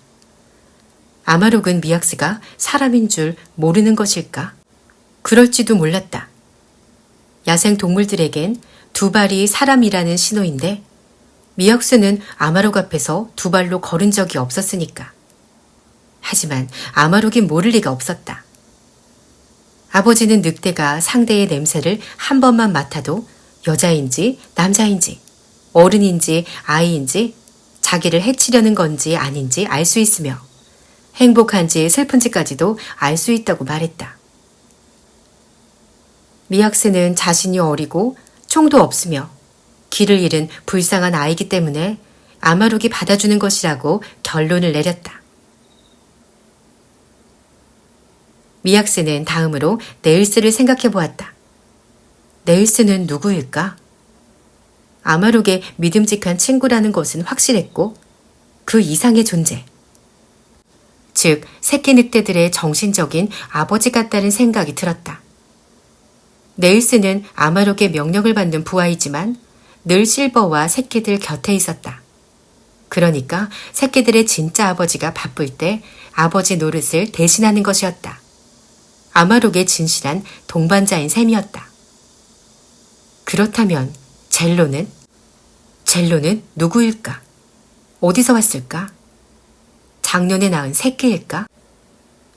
Speaker 1: 아마록은 미학스가 사람인 줄 모르는 것일까? 그럴지도 몰랐다. 야생 동물들에겐 두 발이 사람이라는 신호인데 미학스는 아마록 앞에서 두 발로 걸은 적이 없었으니까. 하지만 아마록이 모를 리가 없었다. 아버지는 늑대가 상대의 냄새를 한 번만 맡아도 여자인지 남자인지 어른인지 아이인지 자기를 해치려는 건지 아닌지 알 수 있으며 행복한지 슬픈지까지도 알 수 있다고 말했다. 미학스는 자신이 어리고 총도 없으며 길을 잃은 불쌍한 아이기 때문에 아마록이 받아주는 것이라고 결론을 내렸다. 미학스는 다음으로 네일스를 생각해 보았다. 네일스는 누구일까? 아마록의 믿음직한 친구라는 것은 확실했고 그 이상의 존재, 즉 새끼 늑대들의 정신적인 아버지 같다는 생각이 들었다. 네일스는 아마록의 명령을 받는 부하이지만 늘 실버와 새끼들 곁에 있었다. 그러니까 새끼들의 진짜 아버지가 바쁠 때 아버지 노릇을 대신하는 것이었다. 아마록의 진실한 동반자인 셈이었다. 그렇다면 젤로는 누구일까? 어디서 왔을까? 작년에 낳은 새끼일까?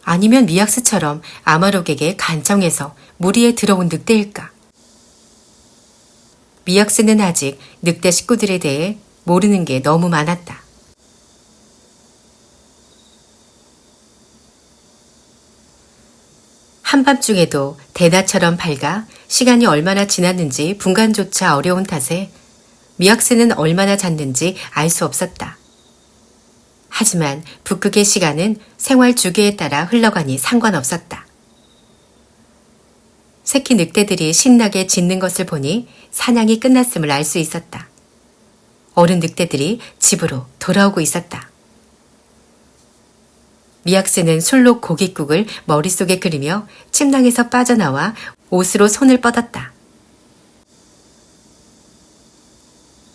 Speaker 1: 아니면 미학스처럼 아마록에게 간청해서 무리에 들어온 늑대일까? 미학스는 아직 늑대 식구들에 대해 모르는 게 너무 많았다. 한밤중에도 대낮처럼 밝아 시간이 얼마나 지났는지 분간조차 어려운 탓에 미학스는 얼마나 잤는지 알 수 없었다. 하지만 북극의 시간은 생활 주기에 따라 흘러가니 상관없었다. 새끼 늑대들이 신나게 짖는 것을 보니 사냥이 끝났음을 알 수 있었다. 어른 늑대들이 집으로 돌아오고 있었다. 미학스는 술록 고깃국을 머릿속에 그리며 침낭에서 빠져나와 옷으로 손을 뻗었다.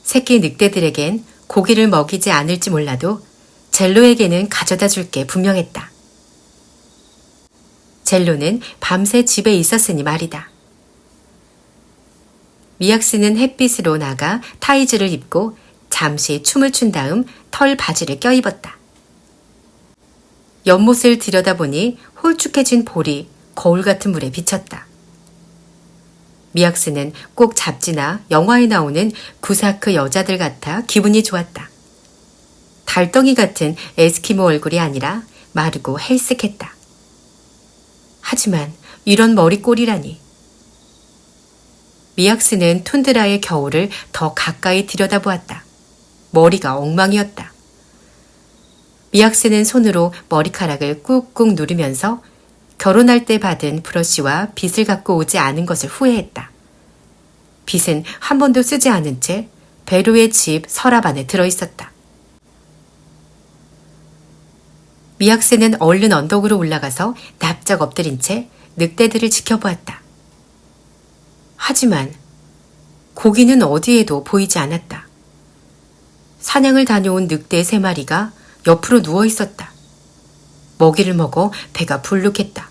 Speaker 1: 새끼 늑대들에겐 고기를 먹이지 않을지 몰라도 젤로에게는 가져다 줄 게 분명했다. 젤로는 밤새 집에 있었으니 말이다. 미학스는 햇빛으로 나가 타이즈를 입고 잠시 춤을 춘 다음 털 바지를 껴입었다. 연못을 들여다보니 홀쭉해진 볼이 거울 같은 물에 비쳤다. 미학스는 꼭 잡지나 영화에 나오는 구사크 여자들 같아 기분이 좋았다. 달덩이 같은 에스키모 얼굴이 아니라 마르고 헬쓱했다. 하지만 이런 머리꼴이라니. 미학스는 툰드라의 겨울을 더 가까이 들여다보았다. 머리가 엉망이었다. 미학스는 손으로 머리카락을 꾹꾹 누르면서 결혼할 때 받은 브러쉬와 빗을 갖고 오지 않은 것을 후회했다. 빗은 한 번도 쓰지 않은 채 베로의 집 서랍 안에 들어있었다. 미학스는 얼른 언덕으로 올라가서 납작 엎드린 채 늑대들을 지켜보았다. 하지만 고기는 어디에도 보이지 않았다. 사냥을 다녀온 늑대 3마리가 옆으로 누워 있었다. 먹이를 먹어 배가 불룩했다.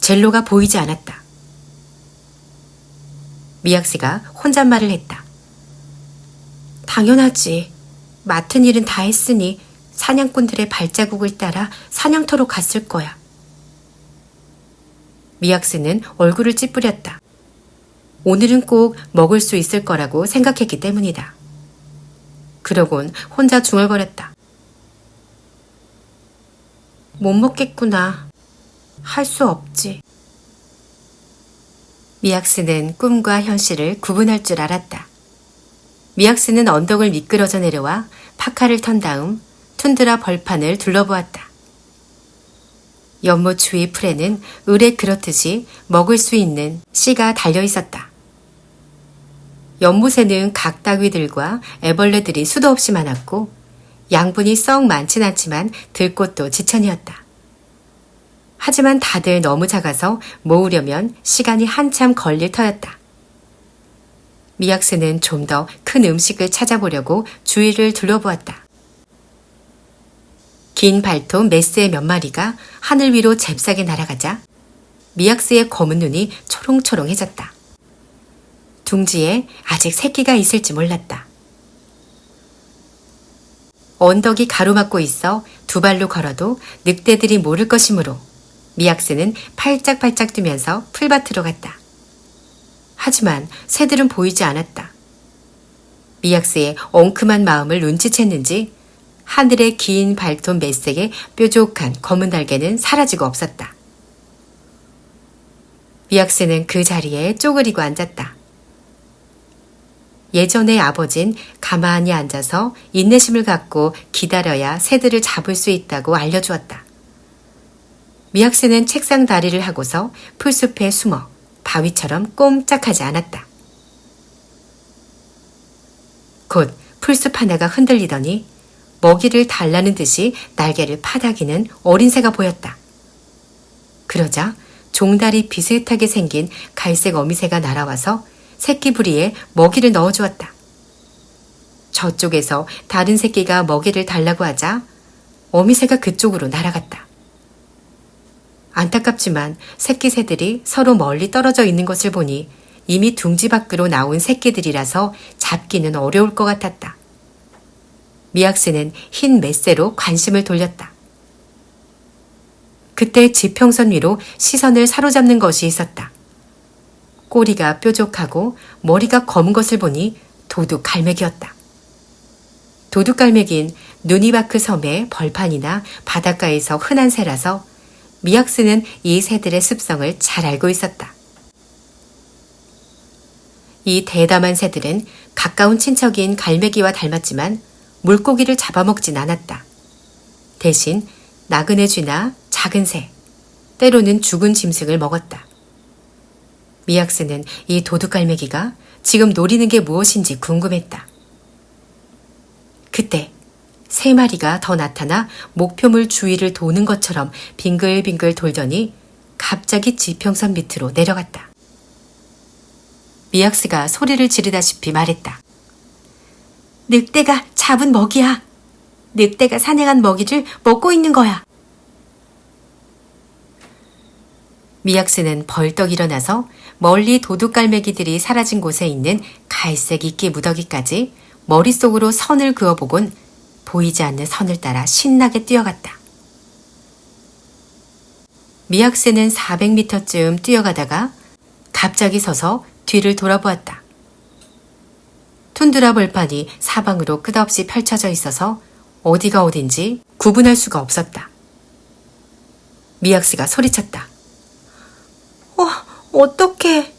Speaker 1: 젤로가 보이지 않았다. 미약스가 혼잣말을 했다. 당연하지. 맡은 일은 다 했으니 사냥꾼들의 발자국을 따라 사냥터로 갔을 거야. 미약스는 얼굴을 찌푸렸다. 오늘은 꼭 먹을 수 있을 거라고 생각했기 때문이다. 그러곤 혼자 중얼거렸다. 못 먹겠구나. 할 수 없지. 미약스는 꿈과 현실을 구분할 줄 알았다. 미약스는 언덕을 미끄러져 내려와 파카를 턴 다음 툰드라 벌판을 둘러보았다. 연못 주위 풀에는 을에 그렇듯이 먹을 수 있는 씨가 달려 있었다. 연못에는 각따귀들과 애벌레들이 수도 없이 많았고 양분이 썩 많진 않지만 들꽃도 지천이었다. 하지만 다들 너무 작아서 모으려면 시간이 한참 걸릴 터였다. 미약스는 좀 더 큰 음식을 찾아보려고 주위를 둘러보았다. 긴 발톱 메스의 몇 마리가 하늘 위로 잽싸게 날아가자 미약스의 검은 눈이 초롱초롱해졌다. 둥지에 아직 새끼가 있을지 몰랐다. 언덕이 가로막고 있어 2발로 걸어도 늑대들이 모를 것이므로 미약스는 팔짝팔짝 뛰면서 풀밭으로 갔다. 하지만 새들은 보이지 않았다. 미약스의 엉큼한 마음을 눈치챘는지 하늘의 긴 발톱 메스의 뾰족한 검은 날개는 사라지고 없었다. 미약스는 그 자리에 쪼그리고 앉았다. 예전에 아버진 가만히 앉아서 인내심을 갖고 기다려야 새들을 잡을 수 있다고 알려주었다. 미약스는 책상 다리를 하고서 풀숲에 숨어 바위처럼 꼼짝하지 않았다. 곧 풀숲 하나가 흔들리더니 먹이를 달라는 듯이 날개를 파닥이는 어린 새가 보였다. 그러자 종다리 비슷하게 생긴 갈색 어미새가 날아와서 새끼 부리에 먹이를 넣어주었다. 저쪽에서 다른 새끼가 먹이를 달라고 하자 어미새가 그쪽으로 날아갔다. 안타깝지만 새끼 새들이 서로 멀리 떨어져 있는 것을 보니 이미 둥지 밖으로 나온 새끼들이라서 잡기는 어려울 것 같았다. 미약스는 흰 메새로 관심을 돌렸다. 그때 지평선 위로 시선을 사로잡는 것이 있었다. 꼬리가 뾰족하고 머리가 검은 것을 보니 도둑갈매기였다. 도둑갈매기는 누니바크 섬의 벌판이나 바닷가에서 흔한 새라서 미약스는 이 새들의 습성을 잘 알고 있었다. 이 대담한 새들은 가까운 친척인 갈매기와 닮았지만 물고기를 잡아먹진 않았다. 대신 나그네 쥐나 작은 새, 때로는 죽은 짐승을 먹었다. 미약스는 이 도둑갈매기가 지금 노리는 게 무엇인지 궁금했다. 그때 3마리가 더 나타나 목표물 주위를 도는 것처럼 빙글빙글 돌더니 갑자기 지평선 밑으로 내려갔다. 미약스가 소리를 지르다시피 말했다. 늑대가 잡은 먹이야. 늑대가 사냥한 먹이를 먹고 있는 거야. 미약스는 벌떡 일어나서 멀리 도둑갈매기들이 사라진 곳에 있는 갈색 이끼 무더기까지 머릿속으로 선을 그어보곤 보이지 않는 선을 따라 신나게 뛰어갔다. 미약스는 400m쯤 뛰어가다가 갑자기 서서 뒤를 돌아보았다. 툰드라 벌판이 사방으로 끝없이 펼쳐져 있어서 어디가 어딘지 구분할 수가 없었다. 미약스가 소리쳤다. 어떡해.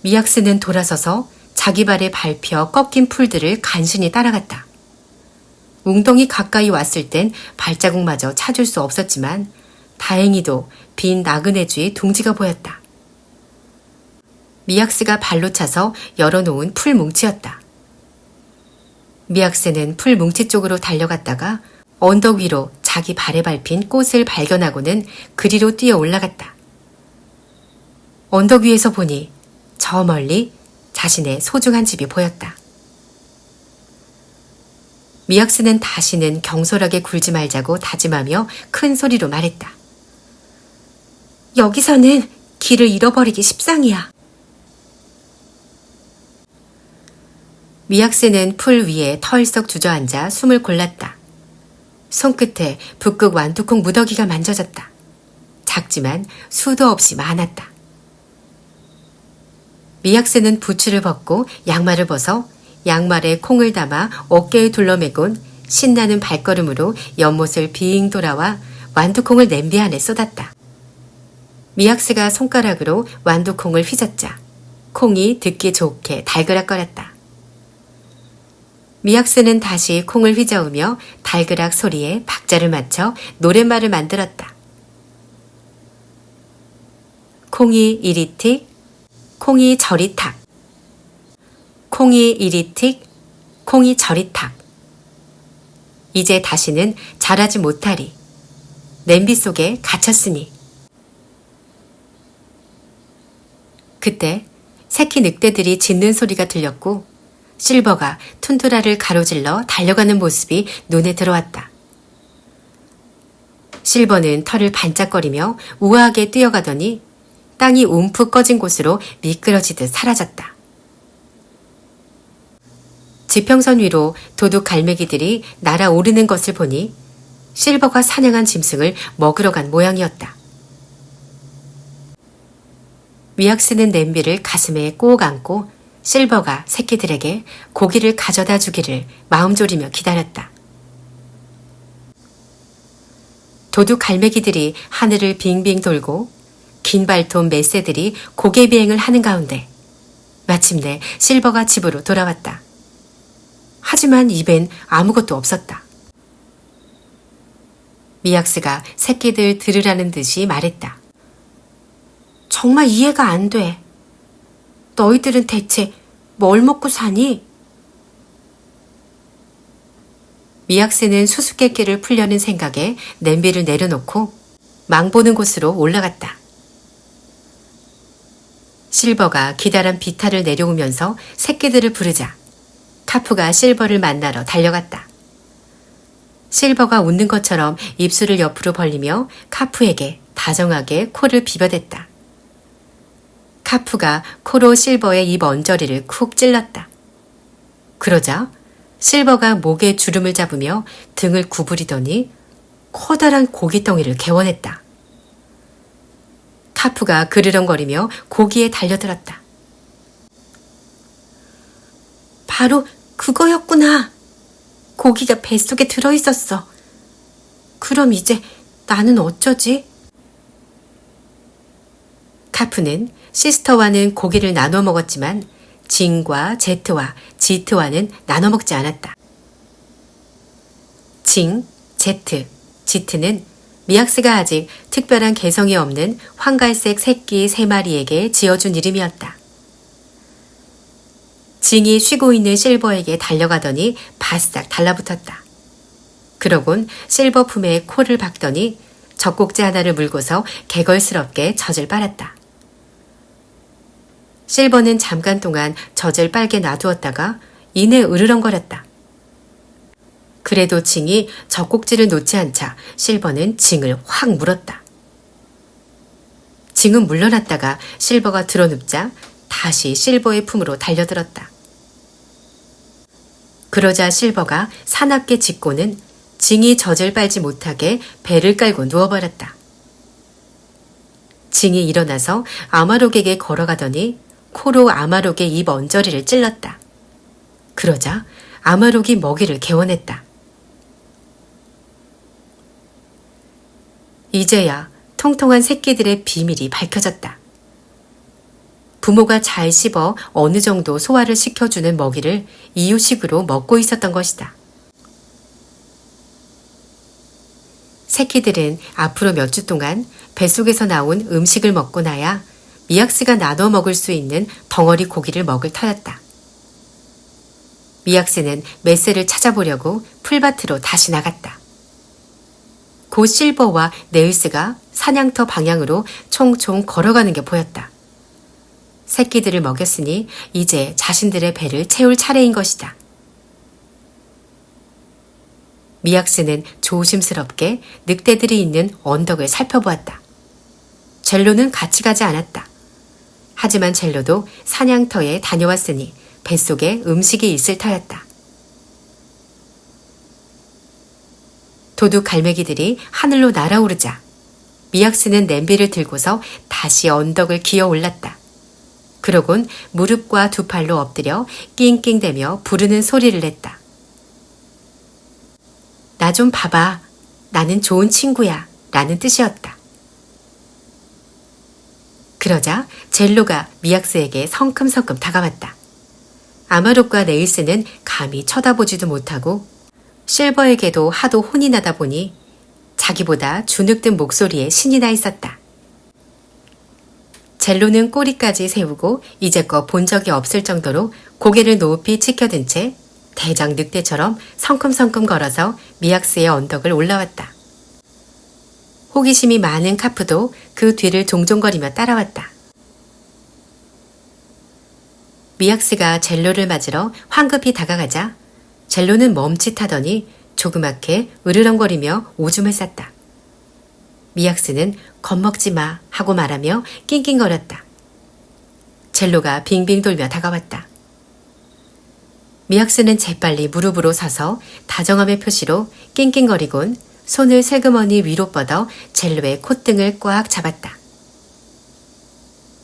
Speaker 1: 미약스는 돌아서서 자기 발에 밟혀 꺾인 풀들을 간신히 따라갔다. 웅덩이 가까이 왔을 땐 발자국마저 찾을 수 없었지만 다행히도 빈 나그네쥐의 둥지가 보였다. 미약스가 발로 차서 열어놓은 풀 뭉치였다. 미약스는 풀 뭉치 쪽으로 달려갔다가 언덕 위로 자기 발에 밟힌 꽃을 발견하고는 그리로 뛰어 올라갔다. 언덕 위에서 보니 저 멀리 자신의 소중한 집이 보였다. 미약스는 다시는 경솔하게 굴지 말자고 다짐하며 큰 소리로 말했다. 여기서는 길을 잃어버리기 십상이야. 미약스는 풀 위에 털썩 주저앉아 숨을 골랐다. 손끝에 북극 완두콩 무더기가 만져졌다. 작지만 수도 없이 많았다. 미약스는 부츠를 벗고 양말을 벗어 양말에 콩을 담아 어깨에 둘러매곤 신나는 발걸음으로 연못을 빙 돌아와 완두콩을 냄비 안에 쏟았다. 미약스가 손가락으로 완두콩을 휘젓자 콩이 듣기 좋게 달그락거렸다. 미약스는 다시 콩을 휘저으며 달그락 소리에 박자를 맞춰 노랫말을 만들었다. 콩이 이리 틱, 콩이 저리 탁. 콩이 이리 틱, 콩이 저리 탁. 이제 다시는 자라지 못하리. 냄비 속에 갇혔으니. 그때 새끼 늑대들이 짖는 소리가 들렸고 실버가 툰드라를 가로질러 달려가는 모습이 눈에 들어왔다. 실버는 털을 반짝거리며 우아하게 뛰어가더니 땅이 움푹 꺼진 곳으로 미끄러지듯 사라졌다. 지평선 위로 도둑 갈매기들이 날아오르는 것을 보니 실버가 사냥한 짐승을 먹으러 간 모양이었다. 미약스는 냄비를 가슴에 꼭 안고 실버가 새끼들에게 고기를 가져다 주기를 마음 졸이며 기다렸다. 도둑 갈매기들이 하늘을 빙빙 돌고 긴 발톱 맷새들이 고개 비행을 하는 가운데 마침내 실버가 집으로 돌아왔다. 하지만 입엔 아무것도 없었다. 미약스가 새끼들 들으라는 듯이 말했다. 정말 이해가 안 돼. 너희들은 대체 뭘 먹고 사니? 미약스는 수수께끼를 풀려는 생각에 냄비를 내려놓고 망보는 곳으로 올라갔다. 실버가 기다란 비탈을 내려오면서 새끼들을 부르자 카프가 실버를 만나러 달려갔다. 실버가 웃는 것처럼 입술을 옆으로 벌리며 카프에게 다정하게 코를 비벼댔다. 카프가 코로 실버의 입 언저리를 쿡 찔렀다. 그러자 실버가 목에 주름을 잡으며 등을 구부리더니 커다란 고깃덩이를 개원했다. 카프가 그르렁거리며 고기에 달려들었다. 바로 그거였구나. 고기가 뱃속에 들어있었어. 그럼 이제 나는 어쩌지? 카프는 시스터와는 고기를 나눠 먹었지만 징과 제트와 지트와는 나눠 먹지 않았다. 징, 제트, 지트는 미약스가 아직 특별한 개성이 없는 황갈색 새끼 3마리에게 지어준 이름이었다. 징이 쉬고 있는 실버에게 달려가더니 바싹 달라붙었다. 그러곤 실버 품에 코를 박더니 젖꼭지 하나를 물고서 개걸스럽게 젖을 빨았다. 실버는 잠깐 동안 젖을 빨게 놔두었다가 이내 으르렁거렸다. 그래도 징이 젖꼭지를 놓지 않자 실버는 징을 확 물었다. 징은 물러났다가 실버가 드러눕자 다시 실버의 품으로 달려들었다. 그러자 실버가 사납게 짖고는 징이 젖을 빨지 못하게 배를 깔고 누워버렸다. 징이 일어나서 아마록에게 걸어가더니 코로 아마록의 입 언저리를 찔렀다. 그러자 아마록이 먹이를 개원했다. 이제야 통통한 새끼들의 비밀이 밝혀졌다. 부모가 잘 씹어 어느 정도 소화를 시켜주는 먹이를 이유식으로 먹고 있었던 것이다. 새끼들은 앞으로 몇 주 동안 뱃속에서 나온 음식을 먹고 나야 미약스가 나눠 먹을 수 있는 덩어리 고기를 먹을 터였다. 미약스는 맷새를 찾아보려고 풀밭으로 다시 나갔다. 곧 실버와 네일스가 사냥터 방향으로 총총 걸어가는 게 보였다. 새끼들을 먹였으니 이제 자신들의 배를 채울 차례인 것이다. 미약스는 조심스럽게 늑대들이 있는 언덕을 살펴보았다. 젤로는 같이 가지 않았다. 하지만 젤로도 사냥터에 다녀왔으니 뱃속에 음식이 있을 터였다. 도둑 갈매기들이 하늘로 날아오르자 미약스는 냄비를 들고서 다시 언덕을 기어 올랐다. 그러곤 무릎과 두 팔로 엎드려 낑낑대며 부르는 소리를 냈다. 나 좀 봐봐. 나는 좋은 친구야. 라는 뜻이었다. 그러자 젤로가 미약스에게 성큼성큼 다가왔다. 아마롯과 네일스는 감히 쳐다보지도 못하고 실버에게도 하도 혼이 나다 보니 자기보다 주눅든 목소리에 신이 나 있었다. 젤로는 꼬리까지 세우고 이제껏 본 적이 없을 정도로 고개를 높이 치켜든 채 대장 늑대처럼 성큼성큼 걸어서 미약스의 언덕을 올라왔다. 호기심이 많은 카프도 그 뒤를 종종거리며 따라왔다. 미약스가 젤로를 맞으러 황급히 다가가자 젤로는 멈칫하더니 조그맣게 으르렁거리며 오줌을 쌌다. 미약스는 겁먹지 마 하고 말하며 낑낑거렸다. 젤로가 빙빙 돌며 다가왔다. 미약스는 재빨리 무릎으로 서서 다정함의 표시로 낑낑거리곤 손을 슬그머니 위로 뻗어 젤로의 콧등을 꽉 잡았다.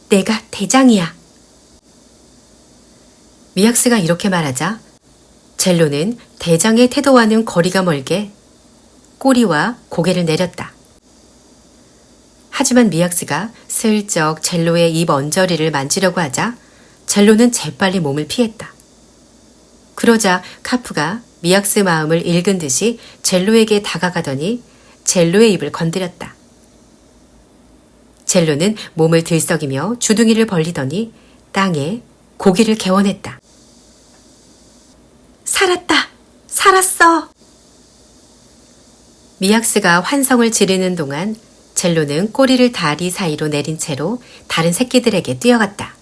Speaker 1: 내가 대장이야. 미약스가 이렇게 말하자 젤로는 대장의 태도와는 거리가 멀게 꼬리와 고개를 내렸다. 하지만 미약스가 슬쩍 젤로의 입 언저리를 만지려고 하자 젤로는 재빨리 몸을 피했다. 그러자 카프가 미약스 마음을 읽은 듯이 젤로에게 다가가더니 젤로의 입을 건드렸다. 젤로는 몸을 들썩이며 주둥이를 벌리더니 땅에 고기를 개원했다. 살았다! 살았어! 미약스가 환성을 지르는 동안 젤로는 꼬리를 다리 사이로 내린 채로 다른 새끼들에게 뛰어갔다.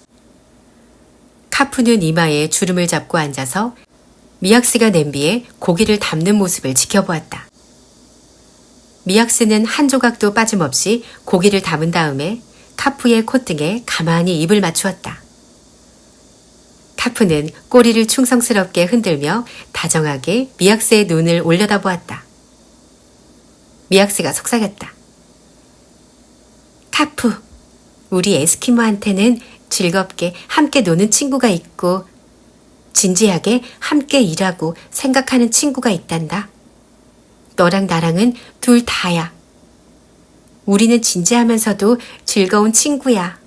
Speaker 1: 카프는 이마에 주름을 잡고 앉아서 미약스가 냄비에 고기를 담는 모습을 지켜보았다. 미약스는 한 조각도 빠짐없이 고기를 담은 다음에 카프의 콧등에 가만히 입을 맞추었다. 카프는 꼬리를 충성스럽게 흔들며 다정하게 미약스의 눈을 올려다보았다. 미약스가 속삭였다. 카프, 우리 에스키모한테는 즐겁게 함께 노는 친구가 있고 진지하게 함께 일하고 생각하는 친구가 있단다. 너랑 나랑은 둘 다야. 우리는 진지하면서도 즐거운 친구야.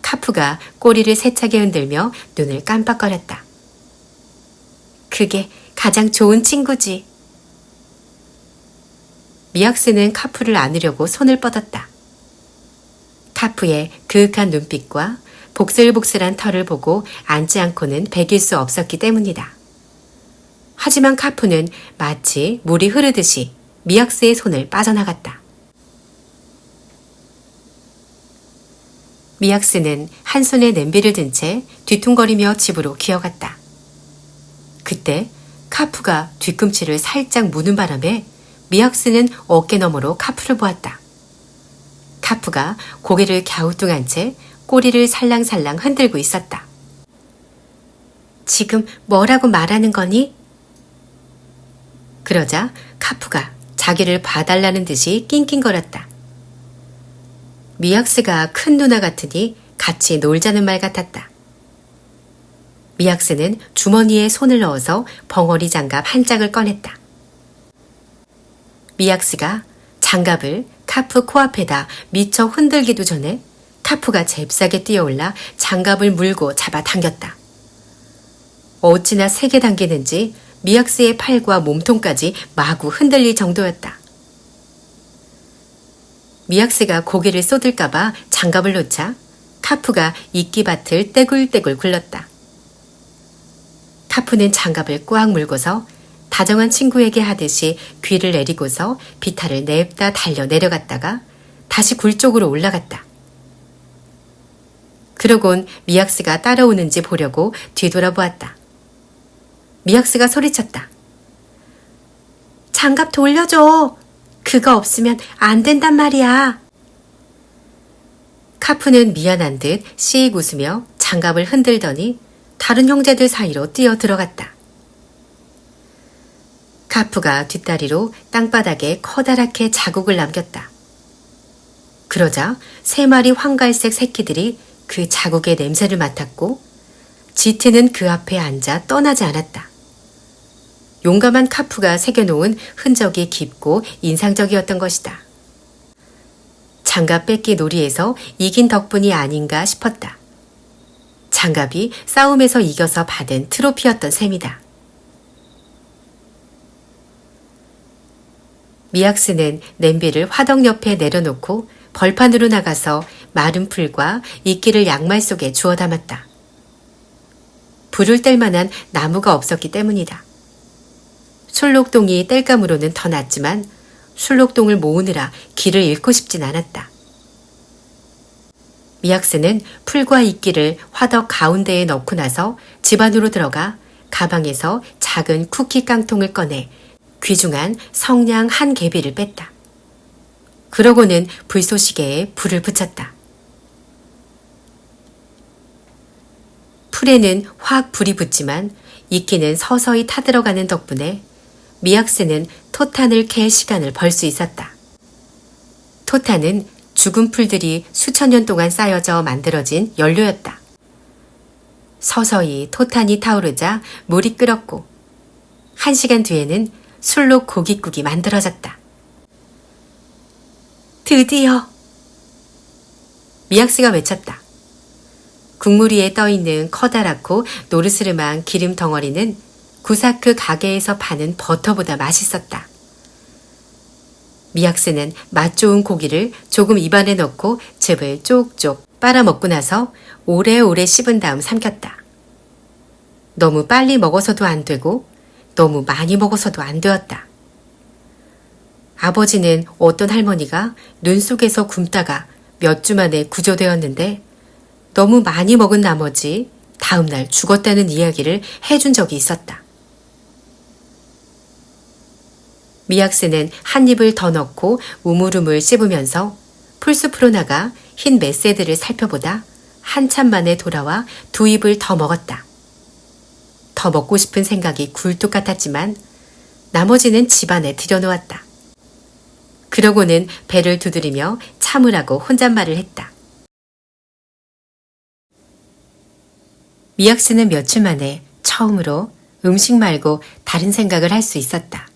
Speaker 1: 카프가 꼬리를 세차게 흔들며 눈을 깜빡거렸다. 그게 가장 좋은 친구지. 미약스는 카프를 안으려고 손을 뻗었다. 카프의 그윽한 눈빛과 복슬복슬한 털을 보고 앉지 않고는 배길 수 없었기 때문이다. 하지만 카프는 마치 물이 흐르듯이 미약스의 손을 빠져나갔다. 미약스는 한 손에 냄비를 든 채 뒤뚱거리며 집으로 기어갔다. 그때 카프가 뒤꿈치를 살짝 무는 바람에 미약스는 어깨 너머로 카프를 보았다. 카프가 고개를 갸우뚱한 채 꼬리를 살랑살랑 흔들고 있었다. 지금 뭐라고 말하는 거니? 그러자 카프가 자기를 봐달라는 듯이 낑낑거렸다. 미약스가 큰 누나 같으니 같이 놀자는 말 같았다. 미약스는 주머니에 손을 넣어서 벙어리 장갑 한 짝을 꺼냈다. 미약스가 장갑을 카프 코앞에다 미처 흔들기도 전에 카프가 잽싸게 뛰어올라 장갑을 물고 잡아당겼다. 어찌나 세게 당기는지 미약스의 팔과 몸통까지 마구 흔들릴 정도였다. 미약스가 고개를 쏟을까봐 장갑을 놓자 카프가 이끼밭을 떼굴떼굴 굴렀다. 카프는 장갑을 꽉 물고서 다정한 친구에게 하듯이 귀를 내리고서 비탈을 냅다 달려 내려갔다가 다시 굴 쪽으로 올라갔다. 그러곤 미약스가 따라오는지 보려고 뒤돌아보았다. 미약스가 소리쳤다. 장갑 돌려줘. 그거 없으면 안 된단 말이야. 카프는 미안한 듯 씩 웃으며 장갑을 흔들더니 다른 형제들 사이로 뛰어 들어갔다. 카프가 뒷다리로 땅바닥에 커다랗게 자국을 남겼다. 그러자 3마리 황갈색 새끼들이 그 자국의 냄새를 맡았고 지트는 그 앞에 앉아 떠나지 않았다. 용감한 카프가 새겨놓은 흔적이 깊고 인상적이었던 것이다. 장갑 뺏기 놀이에서 이긴 덕분이 아닌가 싶었다. 장갑이 싸움에서 이겨서 받은 트로피였던 셈이다. 미약스는 냄비를 화덕 옆에 내려놓고 벌판으로 나가서 마른 풀과 이끼를 양말 속에 주워 담았다. 불을 뗄 만한 나무가 없었기 때문이다. 술록동이 뗄감으로는 더 낫지만 술록동을 모으느라 길을 잃고 싶진 않았다. 미약스는 풀과 이끼를 화덕 가운데에 넣고 나서 집 안으로 들어가 가방에서 작은 쿠키 깡통을 꺼내 귀중한 성냥 한 개비를 뺐다. 그러고는 불쏘시개에 불을 붙였다. 풀에는 확 불이 붙지만 이끼는 서서히 타들어가는 덕분에 미약스는 토탄을 캘 시간을 벌 수 있었다. 토탄은 죽은 풀들이 수천 년 동안 쌓여져 만들어진 연료였다. 서서히 토탄이 타오르자 물이 끓었고 1시간 뒤에는 술록 고깃국이 만들어졌다. 드디어! 미약스가 외쳤다. 국물 위에 떠있는 커다랗고 노르스름한 기름 덩어리는 구사크 가게에서 파는 버터보다 맛있었다. 미약스는 맛 좋은 고기를 조금 입안에 넣고 즙을 쪽쪽 빨아먹고 나서 오래오래 씹은 다음 삼켰다. 너무 빨리 먹어서도 안 되고 너무 많이 먹어서도 안 되었다. 아버지는 어떤 할머니가 눈 속에서 굶다가 몇 주 만에 구조되었는데 너무 많이 먹은 나머지 다음날 죽었다는 이야기를 해준 적이 있었다. 미약스는 한 입을 더 넣고 우물우물 씹으면서 풀숲으로 나가 흰 메새들을 살펴보다 한참 만에 돌아와 2입을 더 먹었다. 더 먹고 싶은 생각이 굴뚝 같았지만 나머지는 집안에 들여놓았다. 그러고는 배를 두드리며 참으라고 혼잣말을 했다. 미약스는 몇 주 만에 처음으로 음식 말고 다른 생각을 할 수 있었다.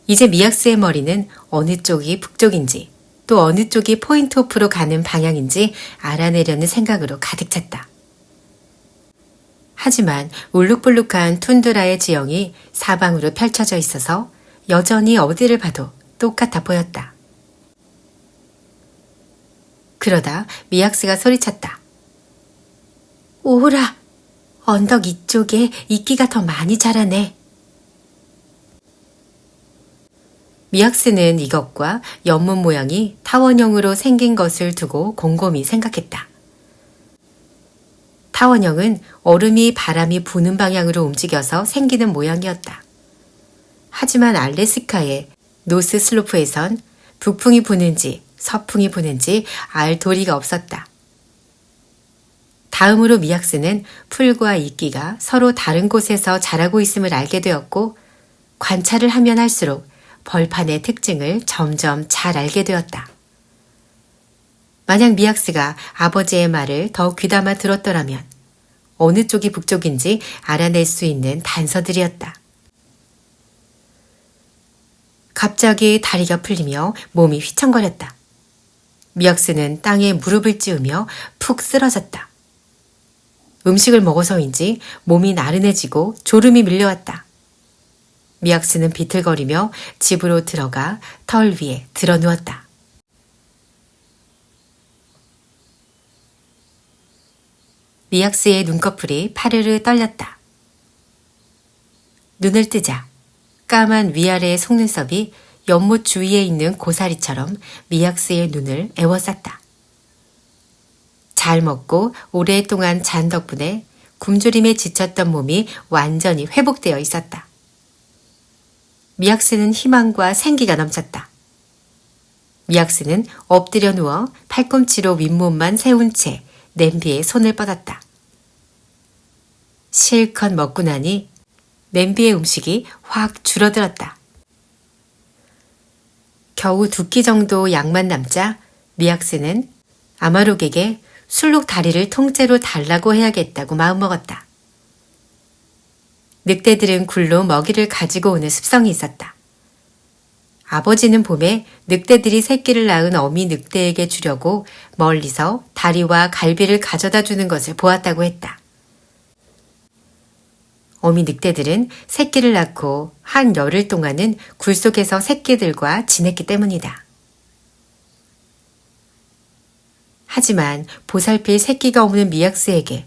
Speaker 1: 이제 미약스의 머리는 어느 쪽이 북쪽인지 또 어느 쪽이 포인트 오프로 가는 방향인지 알아내려는 생각으로 가득 찼다. 하지만 울룩불룩한 툰드라의 지형이 사방으로 펼쳐져 있어서 여전히 어디를 봐도 똑같아 보였다. 그러다 미약스가 소리쳤다. 오라! 언덕 이쪽에 이끼가 더 많이 자라네. 미약스는 이것과 연못 모양이 타원형으로 생긴 것을 두고 곰곰이 생각했다. 타원형은 얼음이 바람이 부는 방향으로 움직여서 생기는 모양이었다. 하지만 알래스카의 노스 슬로프에선 북풍이 부는지 서풍이 부는지 알 도리가 없었다. 다음으로 미약스는 풀과 이끼가 서로 다른 곳에서 자라고 있음을 알게 되었고 관찰을 하면 할수록 벌판의 특징을 점점 잘 알게 되었다. 만약 미약스가 아버지의 말을 더 귀담아 들었더라면 어느 쪽이 북쪽인지 알아낼 수 있는 단서들이었다. 갑자기 다리가 풀리며 몸이 휘청거렸다. 미약스는 땅에 무릎을 찌우며 푹 쓰러졌다. 음식을 먹어서인지 몸이 나른해지고 졸음이 밀려왔다. 미약스는 비틀거리며 집으로 들어가 털 위에 드러누웠다. 미약스의 눈꺼풀이 파르르 떨렸다. 눈을 뜨자 까만 위아래의 속눈썹이 연못 주위에 있는 고사리처럼 미약스의 눈을 에워쌌다. 잘 먹고 오랫동안 잔 덕분에 굶주림에 지쳤던 몸이 완전히 회복되어 있었다. 미약스는 희망과 생기가 넘쳤다. 미약스는 엎드려 누워 팔꿈치로 윗몸만 세운 채 냄비에 손을 뻗었다. 실컷 먹고 나니 냄비의 음식이 확 줄어들었다. 겨우 2끼 정도 양만 남자 미약스는 아마록에게 술록 다리를 통째로 달라고 해야겠다고 마음먹었다. 늑대들은 굴로 먹이를 가지고 오는 습성이 있었다. 아버지는 봄에 늑대들이 새끼를 낳은 어미 늑대에게 주려고 멀리서 다리와 갈비를 가져다 주는 것을 보았다고 했다. 어미 늑대들은 새끼를 낳고 한 열흘 동안은 굴 속에서 새끼들과 지냈기 때문이다. 하지만 보살필 새끼가 없는 미약스에게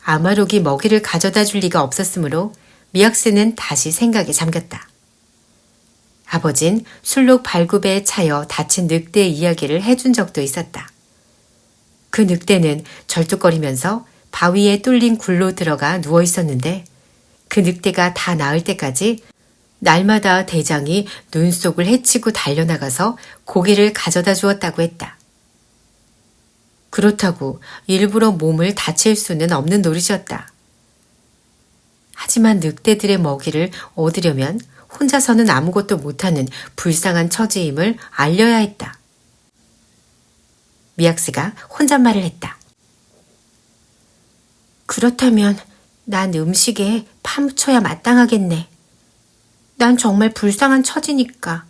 Speaker 1: 아마록이 먹이를 가져다 줄 리가 없었으므로 미약스는 다시 생각에 잠겼다. 아버진 술록 발굽에 차여 다친 늑대의 이야기를 해준 적도 있었다. 그 늑대는 절뚝거리면서 바위에 뚫린 굴로 들어가 누워 있었는데 그 늑대가 다 나을 때까지 날마다 대장이 눈 속을 헤치고 달려나가서 고기를 가져다 주었다고 했다. 그렇다고 일부러 몸을 다칠 수는 없는 노릇이었다. 하지만 늑대들의 먹이를 얻으려면 혼자서는 아무것도 못하는 불쌍한 처지임을 알려야 했다. 미약스가 혼잣말을 했다. 그렇다면 난 음식에 파묻혀야 마땅하겠네. 난 정말 불쌍한 처지니까.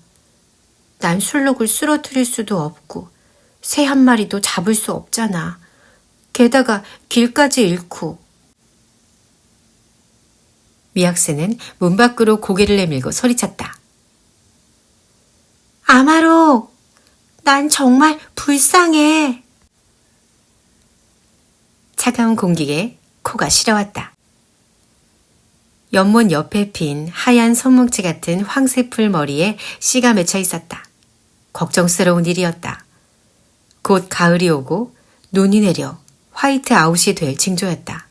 Speaker 1: 난 술록을 쓰러뜨릴 수도 없고 새 한 마리도 잡을 수 없잖아. 게다가 길까지 잃고. 미약스는 문 밖으로 고개를 내밀고 소리쳤다. 아마록, 난 정말 불쌍해. 차가운 공기에 코가 시려왔다. 연못 옆에 핀 하얀 손뭉치 같은 황새풀 머리에 씨가 맺혀 있었다. 걱정스러운 일이었다. 곧 가을이 오고 눈이 내려 화이트 아웃이 될 징조였다.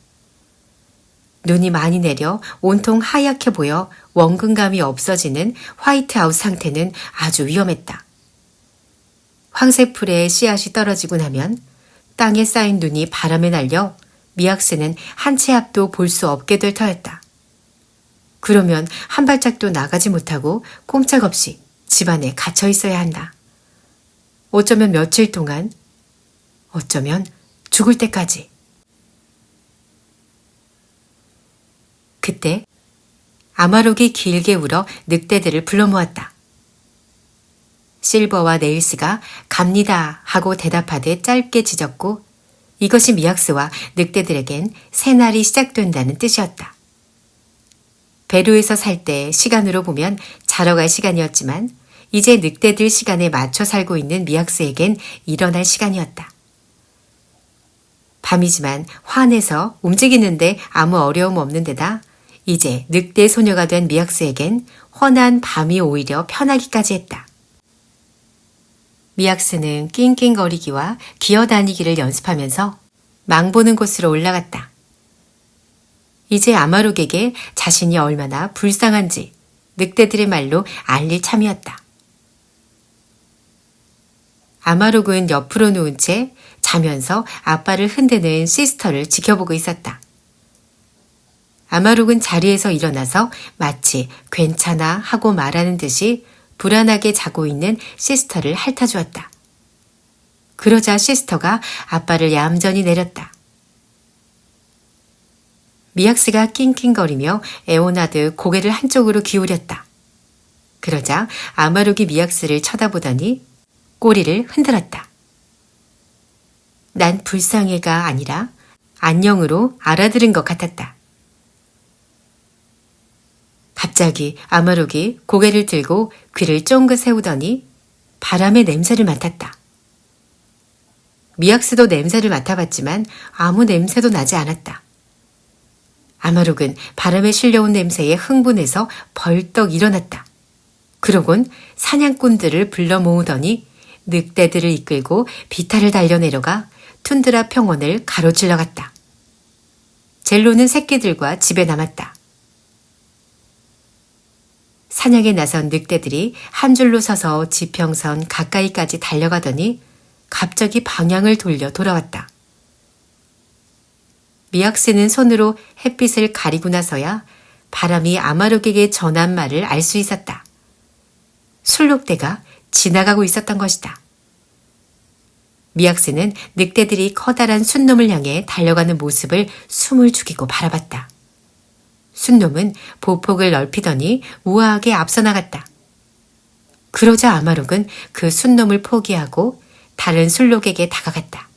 Speaker 1: 눈이 많이 내려 온통 하얗게 보여 원근감이 없어지는 화이트 아웃 상태는 아주 위험했다. 황새풀에 씨앗이 떨어지고 나면 땅에 쌓인 눈이 바람에 날려 미약스는 한 치 앞도 볼 수 없게 될 터였다. 그러면 한 발짝도 나가지 못하고 꼼짝없이 집안에 갇혀 있어야 한다. 어쩌면 며칠 동안, 어쩌면 죽을 때까지. 그때 아마록이 길게 울어 늑대들을 불러 모았다. 실버와 네일스가 갑니다 하고 대답하듯 짧게 짖었고 이것이 미약스와 늑대들에겐 새날이 시작된다는 뜻이었다. 베루에서 살 때 시간으로 보면 자러 갈 시간이었지만 이제 늑대들 시간에 맞춰 살고 있는 미약스에겐 일어날 시간이었다. 밤이지만 환해서 움직이는데 아무 어려움 없는 데다 이제 늑대 소녀가 된 미약스에겐 훤한 밤이 오히려 편하기까지 했다. 미약스는 낑낑거리기와 기어다니기를 연습하면서 망보는 곳으로 올라갔다. 이제 아마록에게 자신이 얼마나 불쌍한지 늑대들의 말로 알릴 참이었다. 아마록은 옆으로 누운 채 자면서 아빠를 흔드는 시스터를 지켜보고 있었다. 아마록은 자리에서 일어나서 마치 괜찮아 하고 말하는 듯이 불안하게 자고 있는 시스터를 핥아주었다. 그러자 시스터가 아빠를 얌전히 내렸다. 미약스가 낑낑거리며 애원하듯 고개를 한쪽으로 기울였다. 그러자 아마록이 미약스를 쳐다보더니 꼬리를 흔들었다. 난 불쌍해가 아니라 안녕으로 알아들은 것 같았다. 갑자기 아마록이 고개를 들고 귀를 쫑긋 세우더니 바람의 냄새를 맡았다. 미약스도 냄새를 맡아봤지만 아무 냄새도 나지 않았다. 아마록은 바람에 실려온 냄새에 흥분해서 벌떡 일어났다. 그러곤 사냥꾼들을 불러 모으더니 늑대들을 이끌고 비탈을 달려 내려가 툰드라 평원을 가로질러 갔다. 젤로는 새끼들과 집에 남았다. 사냥에 나선 늑대들이 한 줄로 서서 지평선 가까이까지 달려가더니 갑자기 방향을 돌려 돌아왔다. 미약스는 손으로 햇빛을 가리고 나서야 바람이 아마록에게 전한 말을 알 수 있었다. 술록대가 지나가고 있었던 것이다. 미약스는 늑대들이 커다란 순놈을 향해 달려가는 모습을 숨을 죽이고 바라봤다. 순놈은 보폭을 넓히더니 우아하게 앞서 나갔다. 그러자 아마록은 그 순놈을 포기하고 다른 술록에게 다가갔다.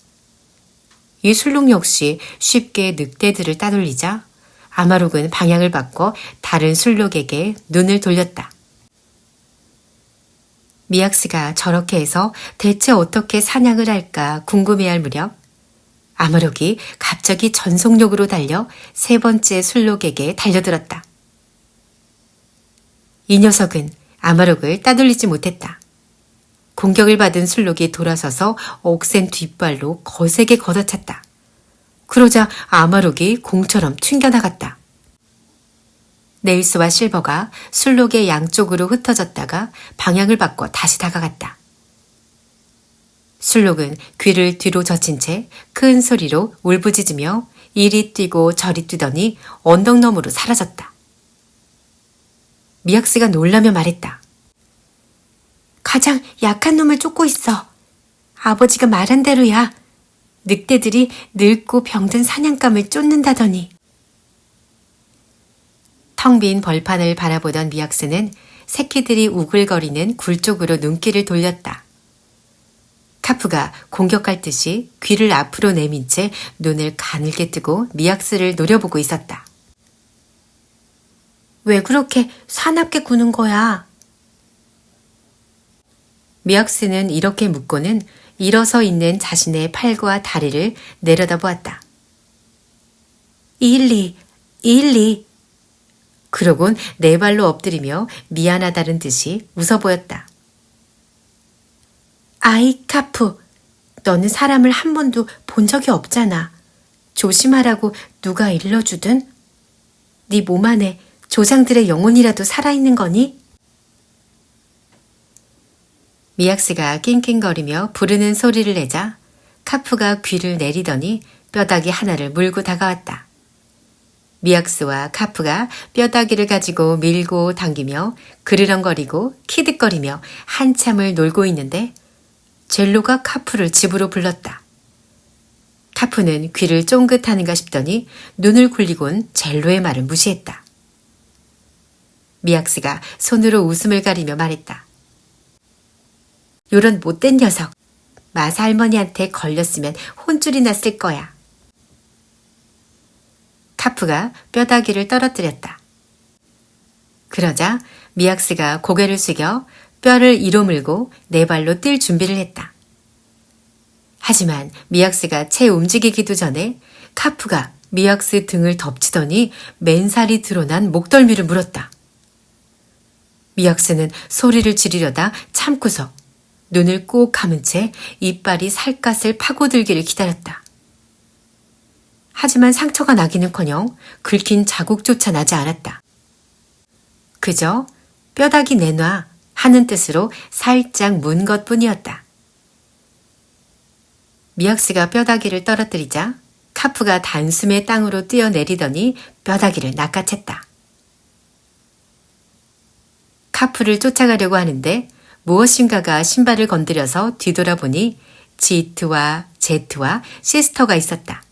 Speaker 1: 이 술록 역시 쉽게 늑대들을 따돌리자 아마록은 방향을 바꿔 다른 술록에게 눈을 돌렸다. 미약스가 저렇게 해서 대체 어떻게 사냥을 할까 궁금해할 무렵 아마록이 갑자기 전속력으로 달려 세 번째 술록에게 달려들었다. 이 녀석은 아마록을 따돌리지 못했다. 공격을 받은 술록이 돌아서서 억센 뒷발로 거세게 걷어찼다. 그러자 아마록이 공처럼 튕겨나갔다. 네일스와 실버가 술록의 양쪽으로 흩어졌다가 방향을 바꿔 다시 다가갔다. 술록은 귀를 뒤로 젖힌 채 큰 소리로 울부짖으며 이리 뛰고 저리 뛰더니 언덕 너머로 사라졌다. 미약스가 놀라며 말했다. 가장 약한 놈을 쫓고 있어. 아버지가 말한 대로야. 늑대들이 늙고 병든 사냥감을 쫓는다더니. 텅 빈 벌판을 바라보던 미약스는 새끼들이 우글거리는 굴 쪽으로 눈길을 돌렸다. 카프가 공격할 듯이 귀를 앞으로 내민 채 눈을 가늘게 뜨고 미약스를 노려보고 있었다. 왜 그렇게 사납게 구는 거야? 미약스는 이렇게 묻고는 일어서 있는 자신의 팔과 다리를 내려다보았다. 일리. 그러곤 네 발로 엎드리며 미안하다는 듯이 웃어 보였다. 아이 카프, 너는 사람을 한 번도 본 적이 없잖아. 조심하라고 누가 일러주든? 네 몸 안에 조상들의 영혼이라도 살아있는 거니? 미약스가 낑낑거리며 부르는 소리를 내자 카프가 귀를 내리더니 뼈다귀 하나를 물고 다가왔다. 미약스와 카프가 뼈다귀를 가지고 밀고 당기며 그르렁거리고 키득거리며 한참을 놀고 있는데 젤로가 카프를 집으로 불렀다. 카프는 귀를 쫑긋하는가 싶더니 눈을 굴리곤 젤로의 말을 무시했다. 미약스가 손으로 웃음을 가리며 말했다. 요런 못된 녀석, 마사 할머니한테 걸렸으면 혼쭐이 났을 거야. 카프가 뼈다귀를 떨어뜨렸다. 그러자 미약스가 고개를 숙여 뼈를 이로 물고 네 발로 뛸 준비를 했다. 하지만 미약스가 채 움직이기도 전에 카프가 미약스 등을 덮치더니 맨살이 드러난 목덜미를 물었다. 미약스는 소리를 지르려다 참고서 눈을 꼭 감은 채 이빨이 살갗을 파고들기를 기다렸다. 하지만 상처가 나기는커녕 긁힌 자국조차 나지 않았다. 그저 뼈다귀 내놔 하는 뜻으로 살짝 문 것뿐이었다. 미약스가 뼈다귀를 떨어뜨리자 카프가 단숨에 땅으로 뛰어내리더니 뼈다귀를 낚아챘다. 카프를 쫓아가려고 하는데 무엇인가가 신발을 건드려서 뒤돌아보니 지트와 제트와 시스터가 있었다.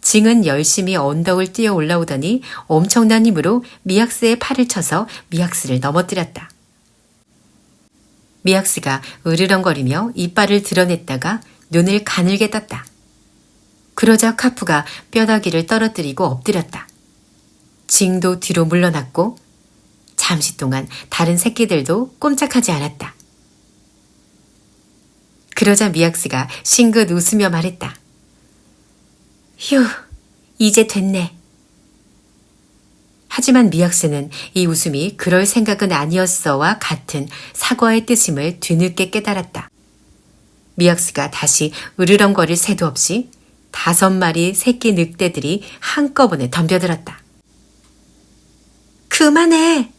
Speaker 1: 징은 열심히 언덕을 뛰어 올라오더니 엄청난 힘으로 미약스의 팔을 쳐서 미약스를 넘어뜨렸다. 미약스가 으르렁거리며 이빨을 드러냈다가 눈을 가늘게 떴다. 그러자 카프가 뼈다귀를 떨어뜨리고 엎드렸다. 징도 뒤로 물러났고 잠시 동안 다른 새끼들도 꼼짝하지 않았다. 그러자 미약스가 싱긋 웃으며 말했다. 휴, 이제 됐네. 하지만 미약스는 이 웃음이 그럴 생각은 아니었어와 같은 사과의 뜻임을 뒤늦게 깨달았다. 미약스가 다시 으르렁거릴 새도 없이 5마리 새끼 늑대들이 한꺼번에 덤벼들었다. 그만해!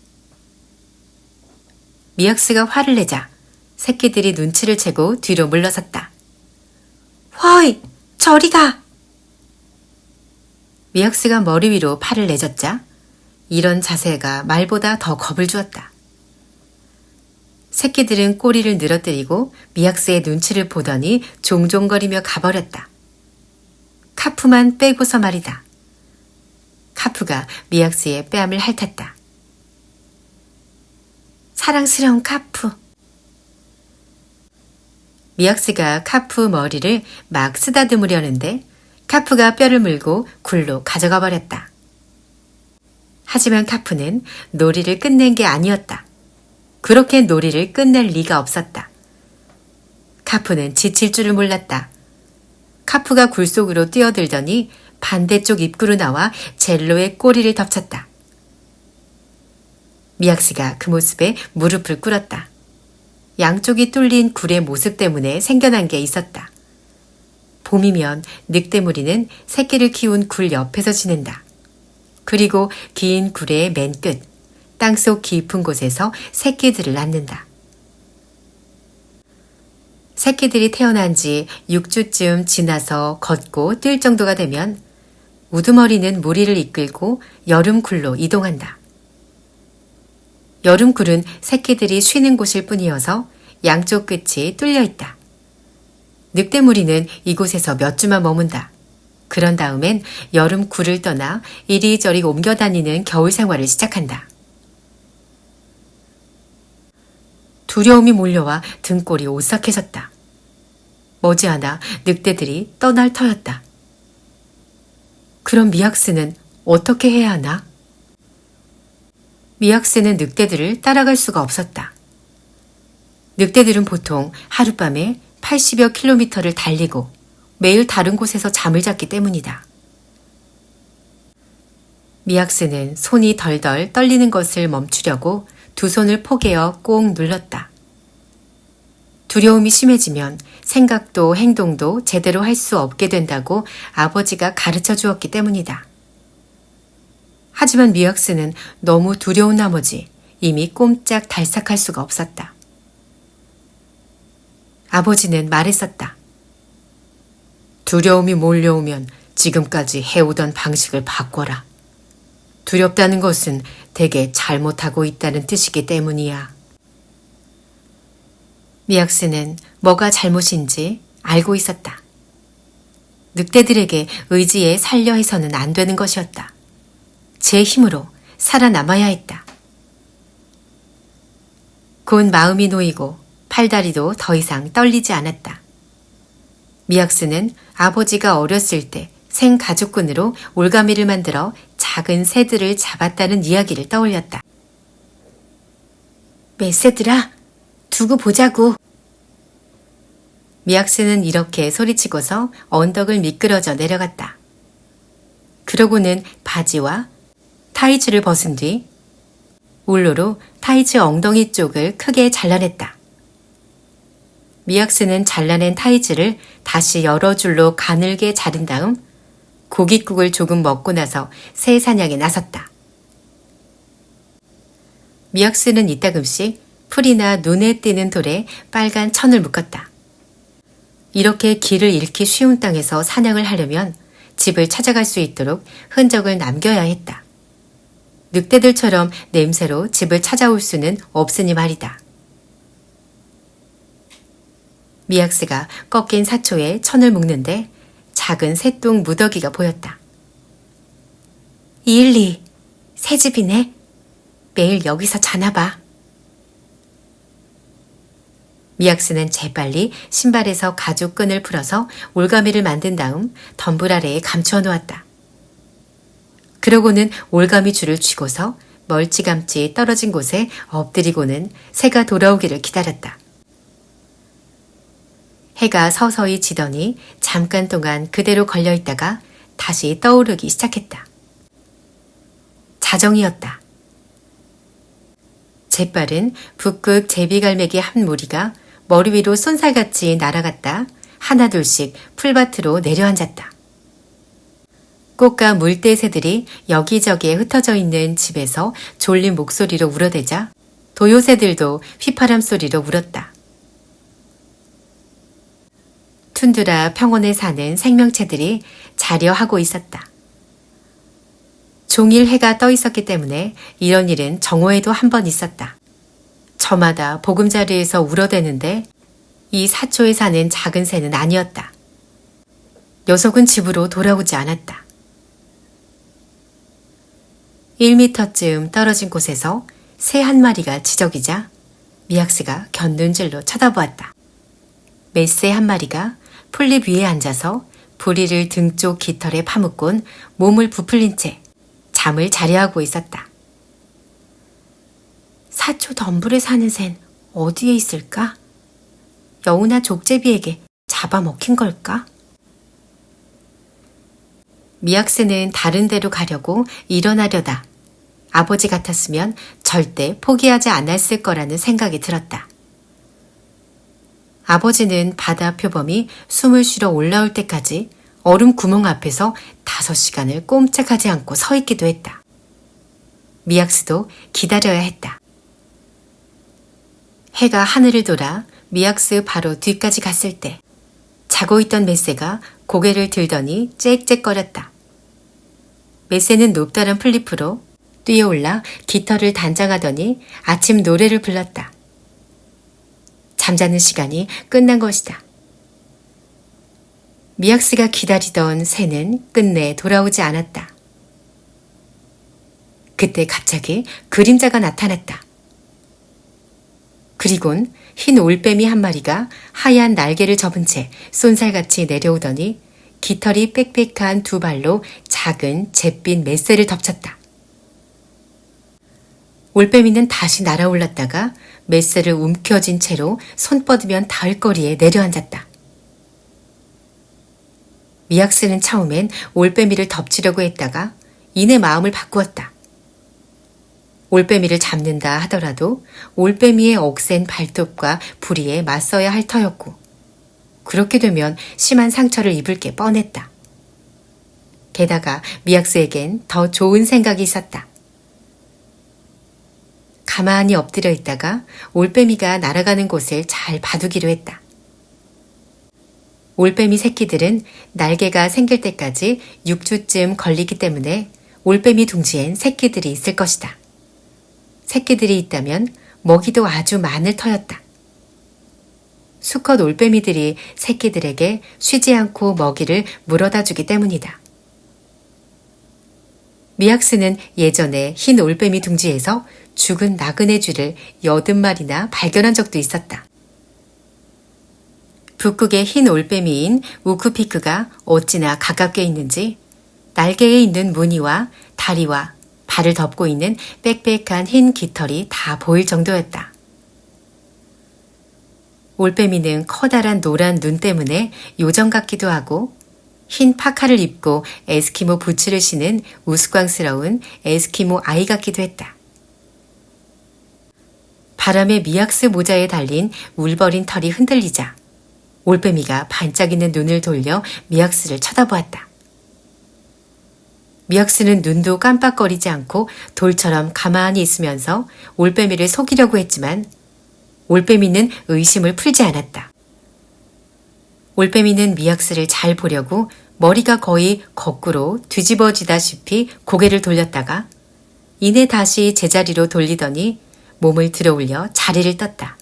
Speaker 1: 미약스가 화를 내자 새끼들이 눈치를 채고 뒤로 물러섰다. 허이! 저리 가! 미약스가 머리 위로 팔을 내젓자 이런 자세가 말보다 더 겁을 주었다. 새끼들은 꼬리를 늘어뜨리고 미약스의 눈치를 보더니 종종거리며 가버렸다. 카프만 빼고서 말이다. 카프가 미약스의 뺨을 핥았다. 사랑스러운 카프. 미약스가 카프 머리를 막 쓰다듬으려는데 카프가 뼈를 물고 굴로 가져가 버렸다. 하지만 카프는 놀이를 끝낸 게 아니었다. 그렇게 놀이를 끝낼 리가 없었다. 카프는 지칠 줄을 몰랐다. 카프가 굴 속으로 뛰어들더니 반대쪽 입구로 나와 젤로의 꼬리를 덮쳤다. 미약스가 그 모습에 무릎을 꿇었다. 양쪽이 뚫린 굴의 모습 때문에 생겨난 게 있었다. 봄이면 늑대무리는 새끼를 키운 굴 옆에서 지낸다. 그리고 긴 굴의 맨 끝, 땅속 깊은 곳에서 새끼들을 낳는다. 새끼들이 태어난 지 6주쯤 지나서 걷고 뛸 정도가 되면 우두머리는 무리를 이끌고 여름굴로 이동한다. 여름굴은 새끼들이 쉬는 곳일 뿐이어서 양쪽 끝이 뚫려 있다. 늑대무리는 이곳에서 몇 주만 머문다. 그런 다음엔 여름굴을 떠나 이리저리 옮겨 다니는 겨울 생활을 시작한다. 두려움이 몰려와 등골이 오싹해졌다. 머지않아 늑대들이 떠날 터였다. 그럼 미약스는 어떻게 해야 하나? 미약스는 늑대들을 따라갈 수가 없었다. 늑대들은 보통 하룻밤에 80여 킬로미터를 달리고 매일 다른 곳에서 잠을 잤기 때문이다. 미약스는 손이 덜덜 떨리는 것을 멈추려고 두 손을 포개어 꼭 눌렀다. 두려움이 심해지면 생각도 행동도 제대로 할 수 없게 된다고 아버지가 가르쳐 주었기 때문이다. 하지만 미약스는 너무 두려운 나머지 이미 꼼짝 달싹할 수가 없었다. 아버지는 말했었다. 두려움이 몰려오면 지금까지 해오던 방식을 바꿔라. 두렵다는 것은 대개 잘못하고 있다는 뜻이기 때문이야. 미약스는 뭐가 잘못인지 알고 있었다. 늑대들에게 의지에 살려 해서는 안 되는 것이었다. 제 힘으로 살아남아야 했다. 곧 마음이 놓이고 팔다리도 더 이상 떨리지 않았다. 미약스는 아버지가 어렸을 때 생가죽끈으로 올가미를 만들어 작은 새들을 잡았다는 이야기를 떠올렸다. 메새들아, 두고 보자고. 미약스는 이렇게 소리치고서 언덕을 미끄러져 내려갔다. 그러고는 바지와 타이즈를 벗은 뒤 울로로 타이즈 엉덩이 쪽을 크게 잘라냈다. 미약스는 잘라낸 타이즈를 다시 여러 줄로 가늘게 자른 다음 고깃국을 조금 먹고 나서 새 사냥에 나섰다. 미약스는 이따금씩 풀이나 눈에 띄는 돌에 빨간 천을 묶었다. 이렇게 길을 잃기 쉬운 땅에서 사냥을 하려면 집을 찾아갈 수 있도록 흔적을 남겨야 했다. 늑대들처럼 냄새로 집을 찾아올 수는 없으니 말이다. 미약스가 꺾인 사초에 천을 묶는데 작은 새똥 무더기가 보였다. 일리, 새집이네. 매일 여기서 자나봐. 미약스는 재빨리 신발에서 가죽끈을 풀어서 올가미를 만든 다음 덤불 아래에 감추어 놓았다. 그러고는 올가미 줄을 쥐고서 멀찌감치 떨어진 곳에 엎드리고는 새가 돌아오기를 기다렸다. 해가 서서히 지더니 잠깐 동안 그대로 걸려있다가 다시 떠오르기 시작했다. 자정이었다. 재빠른 북극 제비갈매기 한 무리가 머리 위로 쏜살같이 날아갔다 하나둘씩 풀밭으로 내려앉았다. 꽃과 물대 새들이 여기저기에 흩어져 있는 집에서 졸린 목소리로 울어대자 도요새들도 휘파람 소리로 울었다. 툰드라 평원에 사는 생명체들이 자려하고 있었다. 종일 해가 떠 있었기 때문에 이런 일은 정오에도 한 번 있었다. 저마다 보금자리에서 울어대는데 이 사초에 사는 작은 새는 아니었다. 녀석은 집으로 돌아오지 않았다. 1미터쯤 떨어진 곳에서 새 한 마리가 지저귀자 미약스가 곁눈질로 쳐다보았다. 맷새 한 마리가 풀잎 위에 앉아서 부리를 등 쪽 깃털에 파묻곤 몸을 부풀린 채 잠을 자려하고 있었다. 사초 덤불에 사는 샌 어디에 있을까? 여우나 족제비에게 잡아먹힌 걸까? 미약스는 다른 데로 가려고 일어나려다 아버지 같았으면 절대 포기하지 않았을 거라는 생각이 들었다. 아버지는 바다 표범이 숨을 쉬러 올라올 때까지 얼음 구멍 앞에서 5시간을 꼼짝하지 않고 서 있기도 했다. 미약스도 기다려야 했다. 해가 하늘을 돌아 미약스 바로 뒤까지 갔을 때 자고 있던 맷새가 고개를 들더니 짹짹거렸다. 맷새는 높다란 풀잎으로 뛰어올라 깃털을 단장하더니 아침 노래를 불렀다. 잠자는 시간이 끝난 것이다. 미약스가 기다리던 새는 끝내 돌아오지 않았다. 그때 갑자기 그림자가 나타났다. 그리곤 흰 올빼미 한 마리가 하얀 날개를 접은 채 쏜살같이 내려오더니 깃털이 빽빽한 두 발로 작은 잿빛 맷새를 덮쳤다. 올빼미는 다시 날아올랐다가 맷새를 움켜쥔 채로 손 뻗으면 닿을 거리에 내려앉았다. 미약스는 처음엔 올빼미를 덮치려고 했다가 이내 마음을 바꾸었다. 올빼미를 잡는다 하더라도 올빼미의 억센 발톱과 부리에 맞서야 할 터였고 그렇게 되면 심한 상처를 입을 게 뻔했다. 게다가 미약스에겐 더 좋은 생각이 있었다. 가만히 엎드려 있다가 올빼미가 날아가는 곳을 잘 봐두기로 했다. 올빼미 새끼들은 날개가 생길 때까지 6주쯤 걸리기 때문에 올빼미 둥지엔 새끼들이 있을 것이다. 새끼들이 있다면 먹이도 아주 많을 터였다. 수컷 올빼미들이 새끼들에게 쉬지 않고 먹이를 물어다 주기 때문이다. 미약스는 예전에 흰 올빼미 둥지에서 죽은 나그네 쥐를 80마리나 발견한 적도 있었다. 북극의 흰 올빼미인 우크피크가 어찌나 가깝게 있는지 날개에 있는 무늬와 다리와 발을 덮고 있는 빽빽한 흰 깃털이 다 보일 정도였다. 올빼미는 커다란 노란 눈 때문에 요정 같기도 하고 흰 파카를 입고 에스키모 부츠를 신은 우스꽝스러운 에스키모 아이 같기도 했다. 바람에 미약스 모자에 달린 울버린 털이 흔들리자 올빼미가 반짝이는 눈을 돌려 미약스를 쳐다보았다. 미약스는 눈도 깜빡거리지 않고 돌처럼 가만히 있으면서 올빼미를 속이려고 했지만 올빼미는 의심을 풀지 않았다. 올빼미는 미약스를 잘 보려고 머리가 거의 거꾸로 뒤집어지다시피 고개를 돌렸다가 이내 다시 제자리로 돌리더니 몸을 들어올려 자리를 떴다.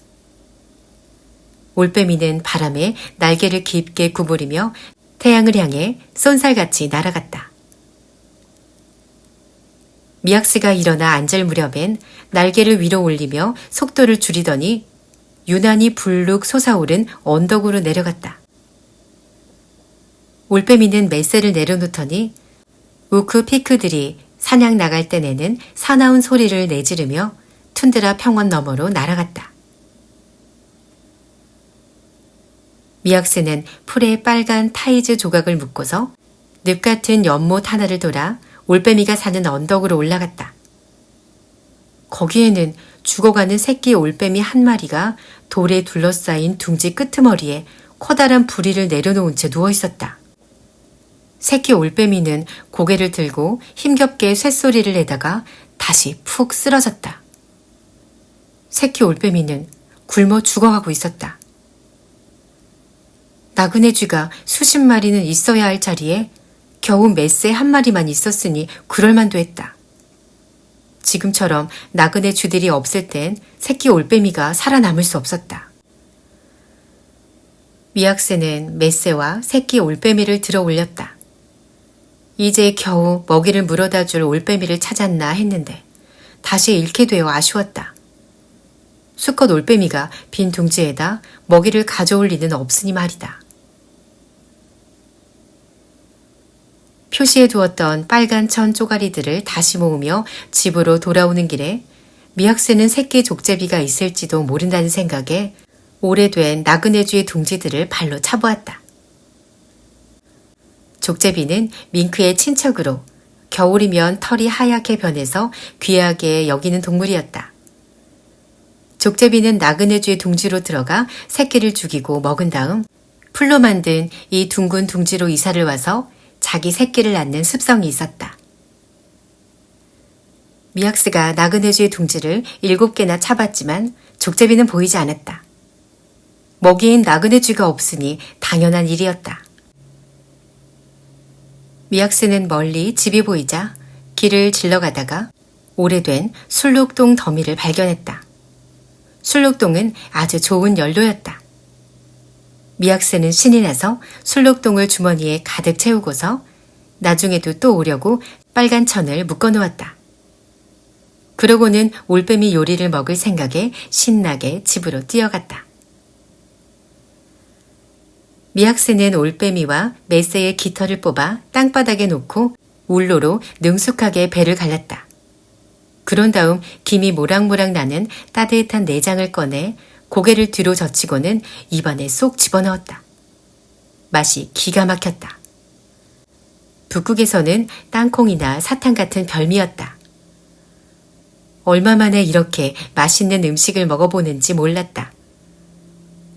Speaker 1: 올빼미는 바람에 날개를 깊게 구부리며 태양을 향해 쏜살같이 날아갔다. 미약스가 일어나 앉을 무렵엔 날개를 위로 올리며 속도를 줄이더니 유난히 불룩 솟아오른 언덕으로 내려갔다. 올빼미는 맷새를 내려놓더니 우크피크들이 사냥 나갈 때 내는 사나운 소리를 내지르며 툰드라 평원 너머로 날아갔다. 미약스는 풀에 빨간 타이즈 조각을 묶고서 늪 같은 연못 하나를 돌아 올빼미가 사는 언덕으로 올라갔다. 거기에는 죽어가는 새끼 올빼미 한 마리가 돌에 둘러싸인 둥지 끄트머리에 커다란 부리를 내려놓은 채 누워 있었다. 새끼 올빼미는 고개를 들고 힘겹게 쇳소리를 내다가 다시 푹 쓰러졌다. 새끼 올빼미는 굶어 죽어가고 있었다. 나그네 쥐가 수십 마리는 있어야 할 자리에 겨우 맷새 한 마리만 있었으니 그럴만도 했다. 지금처럼 나그네 쥐들이 없을 땐 새끼 올빼미가 살아남을 수 없었다. 미약새는 맷새와 새끼 올빼미를 들어 올렸다. 이제 겨우 먹이를 물어다 줄 올빼미를 찾았나 했는데 다시 잃게 되어 아쉬웠다. 수컷 올빼미가 빈 둥지에다 먹이를 가져올 리는 없으니 말이다. 표시해 두었던 빨간 천 쪼가리들을 다시 모으며 집으로 돌아오는 길에 미약새는 새끼 족제비가 있을지도 모른다는 생각에 오래된 나그네쥐의 둥지들을 발로 차보았다. 족제비는 밍크의 친척으로 겨울이면 털이 하얗게 변해서 귀하게 여기는 동물이었다. 족제비는 나그네쥐의 둥지로 들어가 새끼를 죽이고 먹은 다음 풀로 만든 이 둥근 둥지로 이사를 와서 자기 새끼를 낳는 습성이 있었다. 미약스가 나그네쥐의 둥지를 7개나 차봤지만 족제비는 보이지 않았다. 먹이인 나그네쥐가 없으니 당연한 일이었다. 미약스는 멀리 집이 보이자 길을 질러가다가 오래된 술록동 더미를 발견했다. 술록동은 아주 좋은 연료였다. 미약새는 신이 나서 술록동을 주머니에 가득 채우고서 나중에도 또 오려고 빨간 천을 묶어 놓았다. 그러고는 올빼미 요리를 먹을 생각에 신나게 집으로 뛰어갔다. 미약새는 올빼미와 맷새의 깃털을 뽑아 땅바닥에 놓고 울로로 능숙하게 배를 갈랐다. 그런 다음 김이 모락모락 나는 따뜻한 내장을 꺼내 고개를 뒤로 젖히고는 입안에 쏙 집어넣었다. 맛이 기가 막혔다. 북극에서는 땅콩이나 사탕 같은 별미였다. 얼마 만에 이렇게 맛있는 음식을 먹어보는지 몰랐다.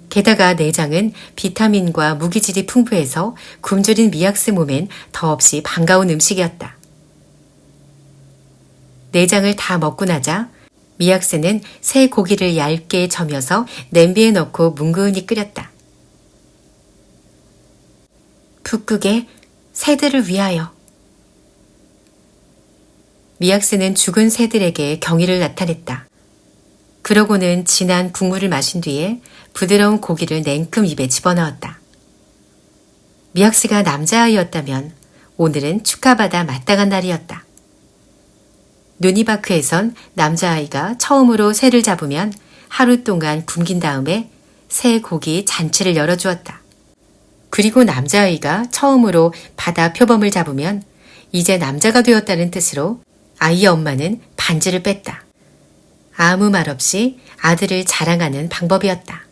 Speaker 1: 게다가 내장은 비타민과 무기질이 풍부해서 굶주린 미약스 몸엔 더없이 반가운 음식이었다. 내장을 다 먹고 나자 미약새는 새 고기를 얇게 저며서 냄비에 넣고 뭉근히 끓였다. 북극의 새들을 위하여. 미약새는 죽은 새들에게 경의를 나타냈다. 그러고는 진한 국물을 마신 뒤에 부드러운 고기를 냉큼 입에 집어넣었다. 미약새가 남자아이였다면 오늘은 축하받아 마땅한 날이었다. 누니바크에선 남자아이가 처음으로 새를 잡으면 하루 동안 굶긴 다음에 새 고기 잔치를 열어주었다. 그리고 남자아이가 처음으로 바다 표범을 잡으면 이제 남자가 되었다는 뜻으로 아이의 엄마는 반지를 뺐다. 아무 말 없이 아들을 자랑하는 방법이었다.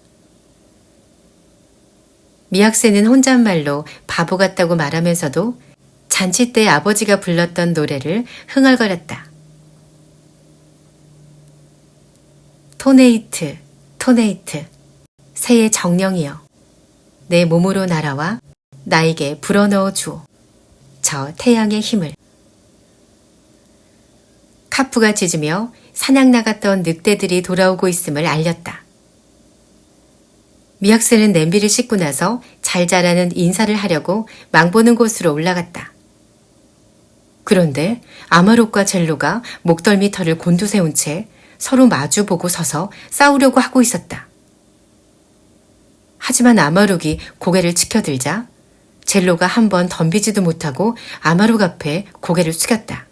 Speaker 1: 미약새는 혼잣말로 바보 같다고 말하면서도 잔치 때 아버지가 불렀던 노래를 흥얼거렸다. 토네이트, 토네이트, 새의 정령이여. 내 몸으로 날아와 나에게 불어넣어 주오. 저 태양의 힘을. 카프가 짖으며 사냥 나갔던 늑대들이 돌아오고 있음을 알렸다. 미약새는 냄비를 씻고 나서 잘 자라는 인사를 하려고 망보는 곳으로 올라갔다. 그런데 아마록과 젤로가 목덜미 털을 곤두세운 채 서로 마주보고 서서 싸우려고 하고 있었다. 하지만 아마록이 고개를 치켜들자 젤로가 한 번 덤비지도 못하고 아마록 앞에 고개를 숙였다.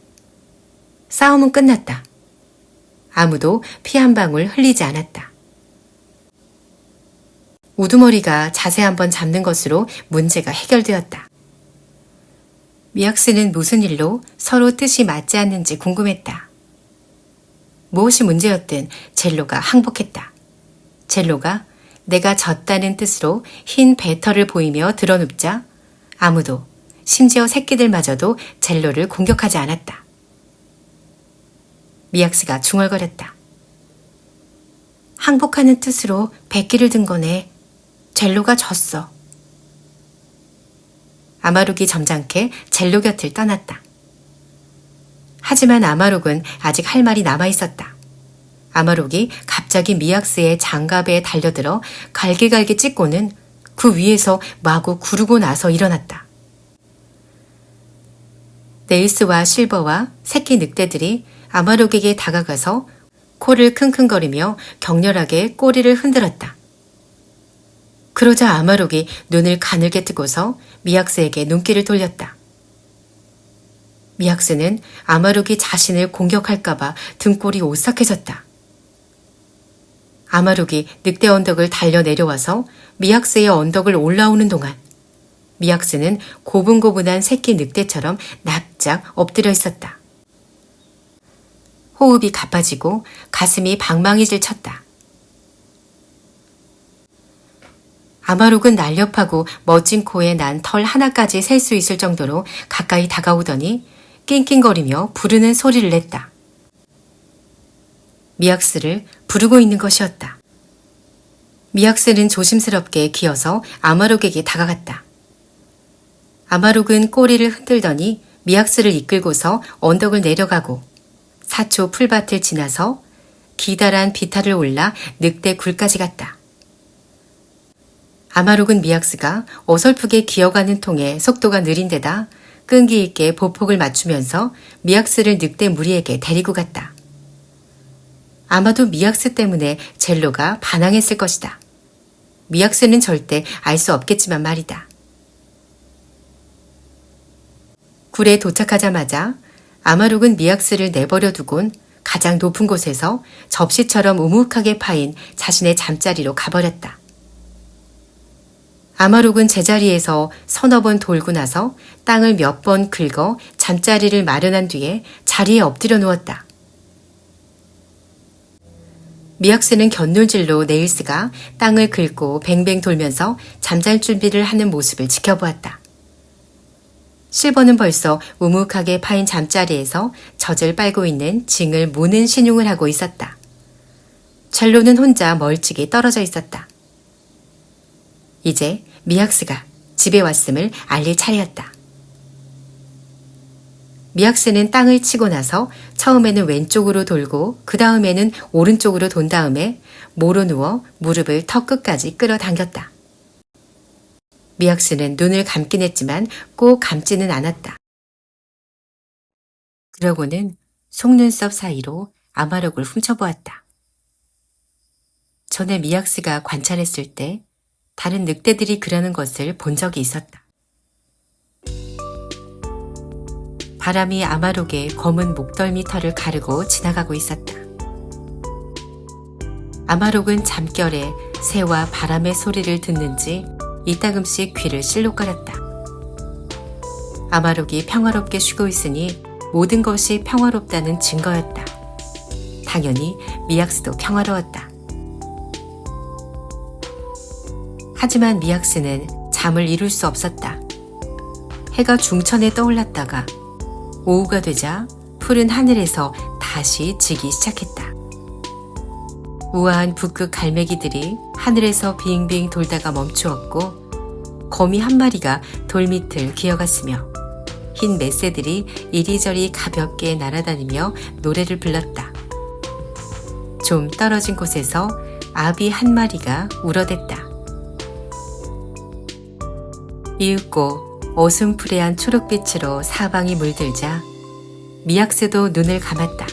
Speaker 1: 싸움은 끝났다. 아무도 피 한 방울 흘리지 않았다. 우두머리가 자세 한번 잡는 것으로 문제가 해결되었다. 미약새는 무슨 일로 서로 뜻이 맞지 않는지 궁금했다. 무엇이 문제였든 젤로가 항복했다. 젤로가 내가 졌다는 뜻으로 흰 배털을 보이며 드러눕자 아무도, 심지어 새끼들마저도 젤로를 공격하지 않았다. 미약스가 중얼거렸다. 항복하는 뜻으로 백기를 든 거네. 젤로가 졌어. 아마록이 점잖게 젤로 곁을 떠났다. 하지만 아마록은 아직 할 말이 남아있었다. 아마록이 갑자기 미약스의 장갑에 달려들어 갈기갈기 찢고는 그 위에서 마구 구르고 나서 일어났다. 네일스와 실버와 새끼 늑대들이 아마록에게 다가가서 코를 킁킁거리며 격렬하게 꼬리를 흔들었다. 그러자 아마록이 눈을 가늘게 뜨고서 미약스에게 눈길을 돌렸다. 미약스는 아마록이 자신을 공격할까봐 등골이 오싹해졌다. 아마록이 늑대 언덕을 달려 내려와서 미약스의 언덕을 올라오는 동안 미약스는 고분고분한 새끼 늑대처럼 납작 엎드려 있었다. 호흡이 가빠지고 가슴이 방망이질 쳤다. 아마록은 날렵하고 멋진 코에 난 털 하나까지 셀 수 있을 정도로 가까이 다가오더니 낑낑거리며 부르는 소리를 냈다. 미약스를 부르고 있는 것이었다. 미약스는 조심스럽게 기어서 아마록에게 다가갔다. 아마록은 꼬리를 흔들더니 미약스를 이끌고서 언덕을 내려가고 사초 풀밭을 지나서 기다란 비탈을 올라 늑대 굴까지 갔다. 아마록은 미약스가 어설프게 기어가는 통에 속도가 느린 데다 끈기 있게 보폭을 맞추면서 미약스를 늑대 무리에게 데리고 갔다. 아마도 미약스 때문에 젤로가 반항했을 것이다. 미약스는 절대 알 수 없겠지만 말이다. 굴에 도착하자마자 아마록은 미약스를 내버려 두곤 가장 높은 곳에서 접시처럼 우묵하게 파인 자신의 잠자리로 가버렸다. 아마록은 제자리에서 서너 번 돌고 나서 땅을 몇 번 긁어 잠자리를 마련한 뒤에 자리에 엎드려 누웠다. 미약스는 곁놀질로 네일스가 땅을 긁고 뱅뱅 돌면서 잠잘 준비를 하는 모습을 지켜보았다. 실버는 벌써 우묵하게 파인 잠자리에서 젖을 빨고 있는 징을 무는 신용을 하고 있었다. 젤로는 혼자 멀찍이 떨어져 있었다. 이제 미약스가 집에 왔음을 알릴 차례였다. 미약스는 땅을 치고 나서 처음에는 왼쪽으로 돌고 그 다음에는 오른쪽으로 돈 다음에 모로 누워 무릎을 턱 끝까지 끌어당겼다. 미약스는 눈을 감긴 했지만 꼭 감지는 않았다. 그러고는 속눈썹 사이로 아마록을 훔쳐보았다. 전에 미약스가 관찰했을 때 다른 늑대들이 그러는 것을 본 적이 있었다. 바람이 아마록의 검은 목덜미 털을 가르고 지나가고 있었다. 아마록은 잠결에 새와 바람의 소리를 듣는지 이따금씩 귀를 실룩거렸다. 아마록이 평화롭게 쉬고 있으니 모든 것이 평화롭다는 증거였다. 당연히 미약스도 평화로웠다. 하지만 미약스는 잠을 이룰 수 없었다. 해가 중천에 떠올랐다가 오후가 되자 푸른 하늘에서 다시 지기 시작했다. 우아한 북극 갈매기들이 하늘에서 빙빙 돌다가 멈추었고 거미 한 마리가 돌밑을 기어갔으며 흰 맷새들이 이리저리 가볍게 날아다니며 노래를 불렀다. 좀 떨어진 곳에서 아비 한 마리가 울어댔다. 이윽고 어슴푸레한 초록빛으로 사방이 물들자 미약스도 눈을 감았다.